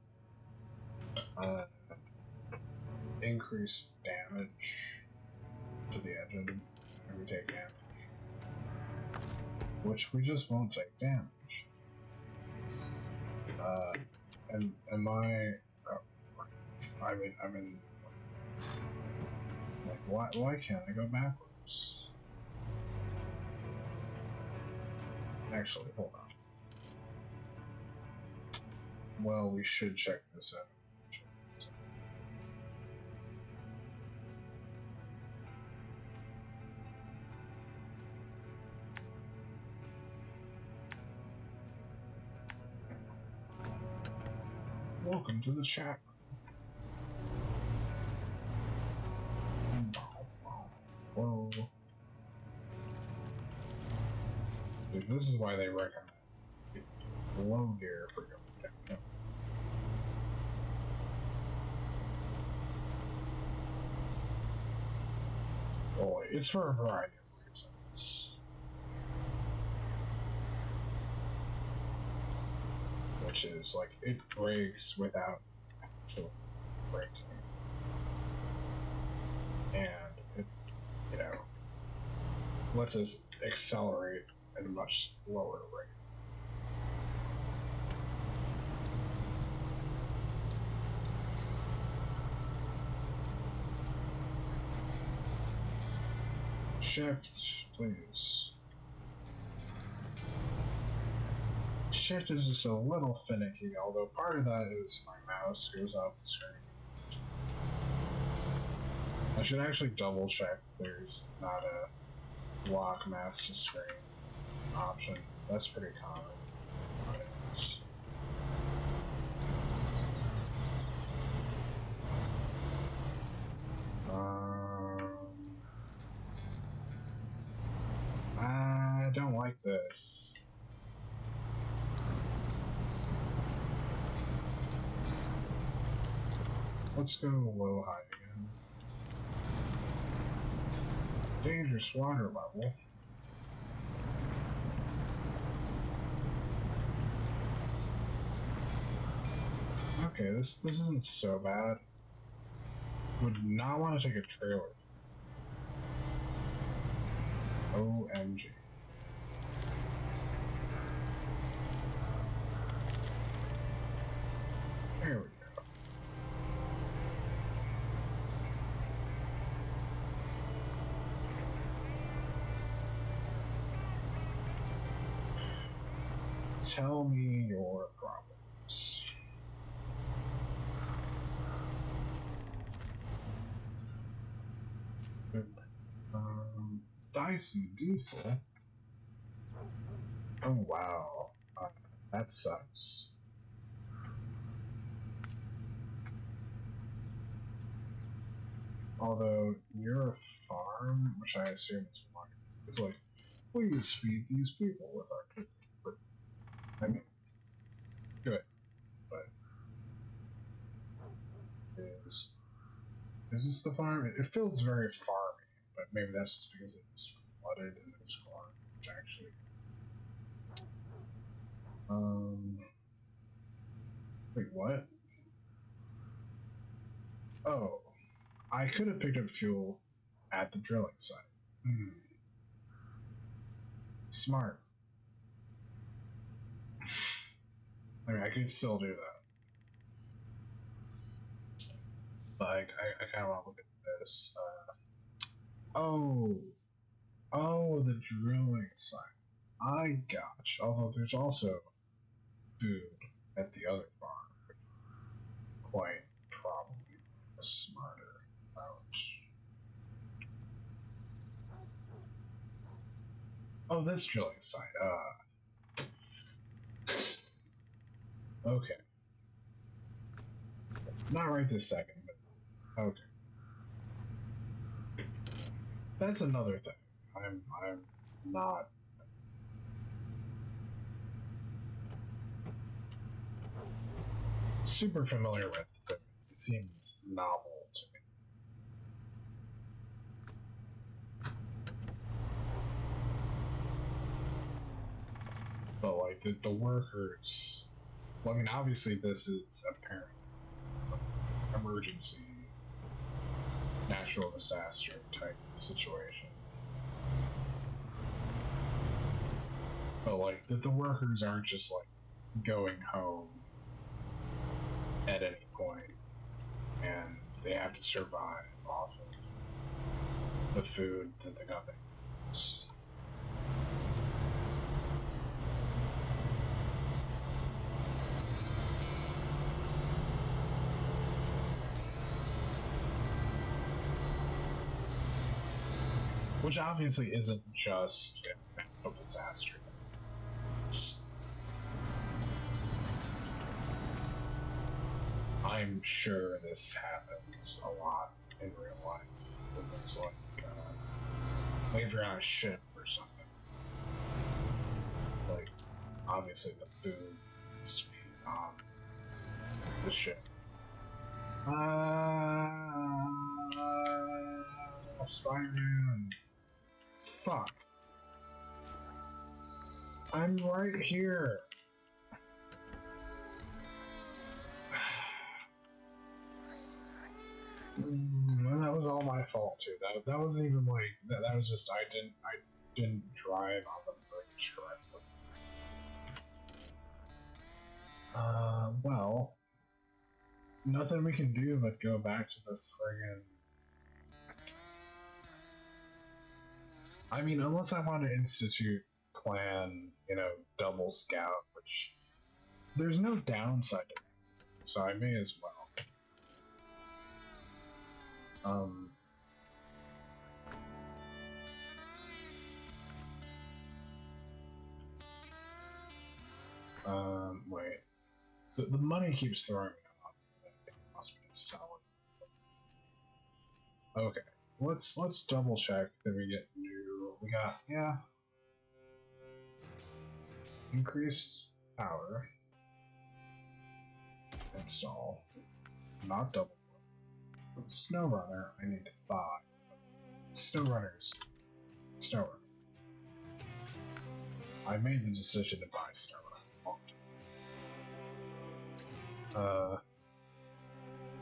Increased damage to the engine. And we take damage. Which we just won't take damage. Am I... I'm in... Like, why can't I go backwards? Actually, hold on. Well, we should check this out. Welcome to the chat. Dude, this is why they recommend low gear for going down. Well, it's for a variety of reasons. Which is, like, it brakes without actual braking. And it, you know, lets us accelerate at a much lower rate. Shift, please. Shift is just a little finicky, although part of that is my mouse goes off the screen. I should actually double check there's not a lock mouse to screen option. That's pretty common. I don't like this. Let's go low high again. Dangerous water level. Okay, this isn't so bad. Would not want to take a trailer. OMG. There we go. Tell me your problems. Dyson Diesel? Oh wow. That sucks. Although you're a farm, which I assume is mine, it's like, please feed these people with our cooking. But I mean, good, but is this the farm? It feels very farmy, but maybe that's just because it's flooded and it's corn, which actually. Wait, what? Oh, I could have picked up fuel at the drilling site. Smart. I mean, I could still do that. Like, I kind of want to look at this. Oh, the drilling site. I gotcha. Although there's also food at the other farm. Quite probably a smarter approach. Oh, this drilling site. Okay. Not right this second, but okay. That's another thing. I'm not super familiar with, but it seems novel to me. But like the workers, well, I mean, obviously this is apparent emergency, natural disaster type situation. But like the workers aren't just like going home at any point, and they have to survive off of the food that the company eats. Which obviously isn't just a natural disaster. I'm sure this happens a lot in real life. It looks like Like if you're on a ship or something. Like, obviously the food needs to be on the ship. Spider-Man. Fuck. I'm right here. Well, that was all my fault too. That wasn't even like that was just I didn't drive on the bridge correctly. Well, nothing we can do but go back to the friggin'. I mean, unless I want to institute plan, double scout, which there's no downside to that, so I may as well. Wait. The money keeps throwing me off. It must be selling. Okay. Let's double check that we get new. We got, yeah. Increased power. Install. Not double. Snowrunner, I need 5. Snowrunners. Snowrunner. I made the decision to buy Snowrunner.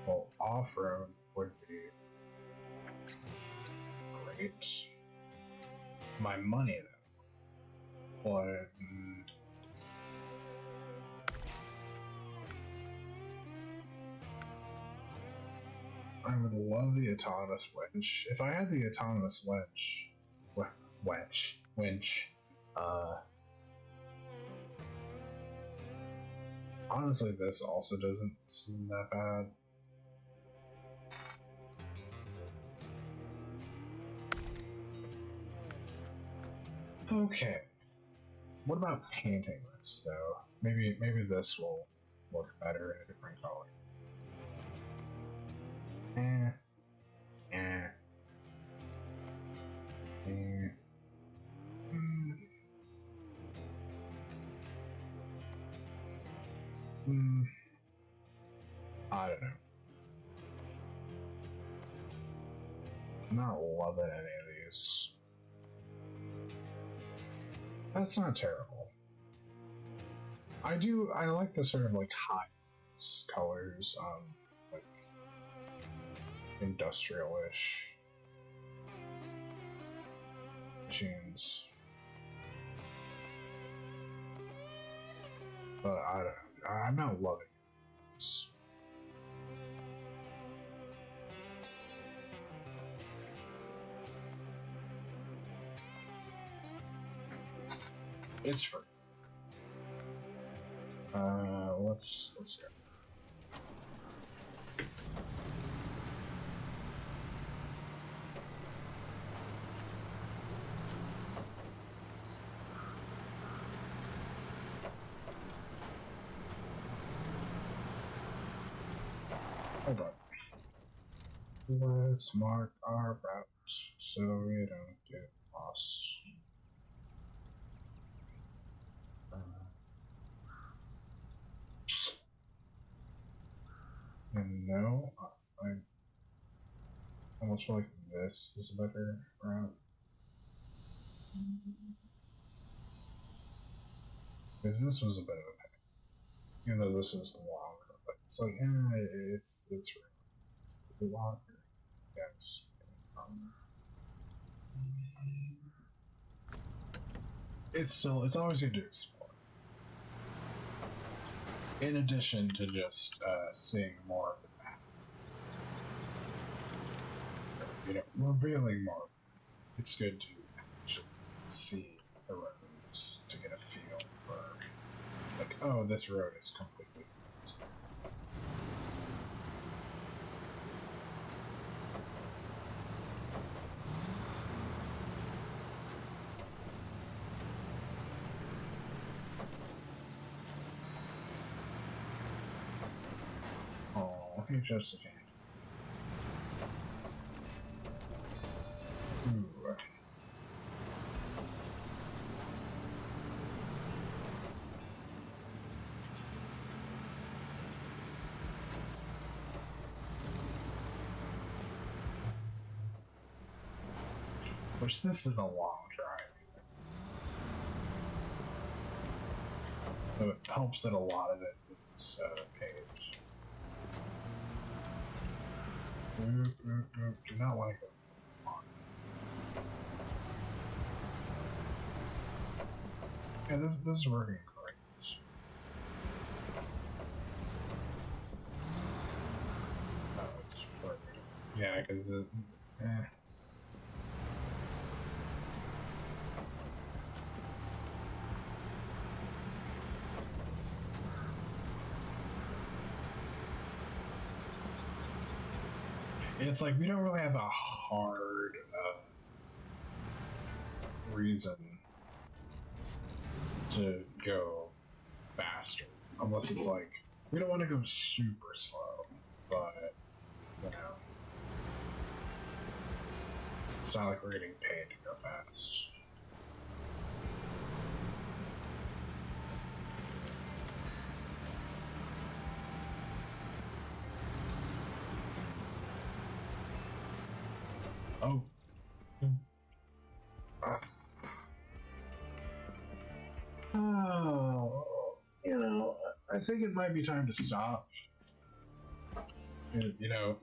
Well, off-road would be great. My money, though. But... I would love the autonomous winch. If I had the autonomous winch, honestly, this also doesn't seem that bad. Okay. What about painting this, though? Maybe this will look better in a different color. I don't know. I'm not loving any of these. That's not terrible. I like the sort of like high colors, like industrial-ish machines. But I'm not loving this. It's free. Let's go. Hold on. Let's mark our route so we don't get lost. And no, I almost feel like this is a better route. Because this was a bit of a pain. Even though this is longer, but it's like, it's longer. Yes. It's always good to explore. In addition to just seeing more of the map. Revealing more. It's good to actually see the roads to get a feel for, like, oh, this road is completely different. Oh, hey, Josephine. Ooh. Which this is a long drive. So it helps that a lot of it is paved. Do not want to go on. Yeah, this is working great. Oh, it's working. Yeah, because it's like we don't really have a hard reason to go faster, unless it's like we don't want to go super slow, but you know, it's not like we're getting paid to go fast. Oh. Oh, you know, I think it might be time to stop. You know,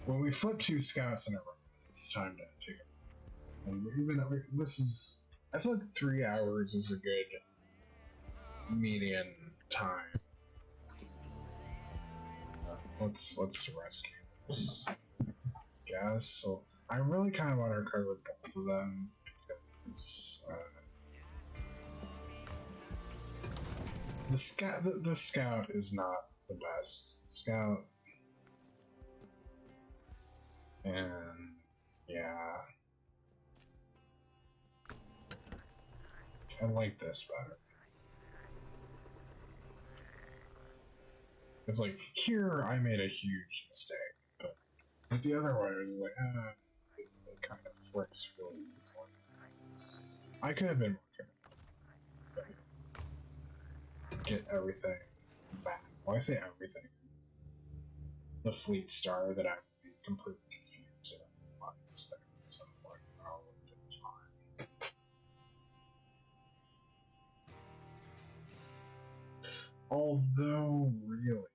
when we flip 2 scouts in a row, it's time to take it. And even this is, I feel like 3 hours is a good median time. Let's rescue this. Guess so. I really kind of want to recover both of them because the scout is not the best scout, and yeah, I like this better. It's like here I made a huge mistake, but with the other one it was like it kind of flips really easily. I could have been more careful. Get everything back. Well, I say everything. The fleet star that I would be completely confused at this thing at some point. Oh, it's fine. Although, really,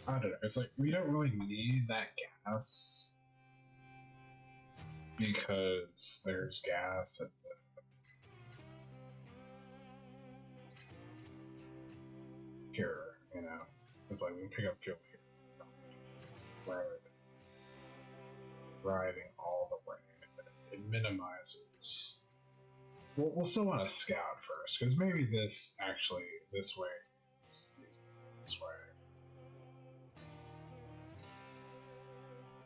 I don't know. It's like we don't really need that gas because there's gas at the here. You know, it's like we can pick up fuel here rather than driving all the way. It minimizes. We'll still want to scout first because maybe this way. This way.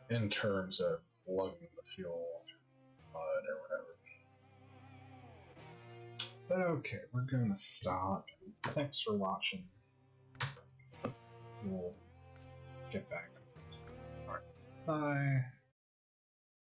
In terms of lugging the fuel through mud or whatever. But okay, we're gonna stop. Thanks for watching. We'll get back. Alright, bye.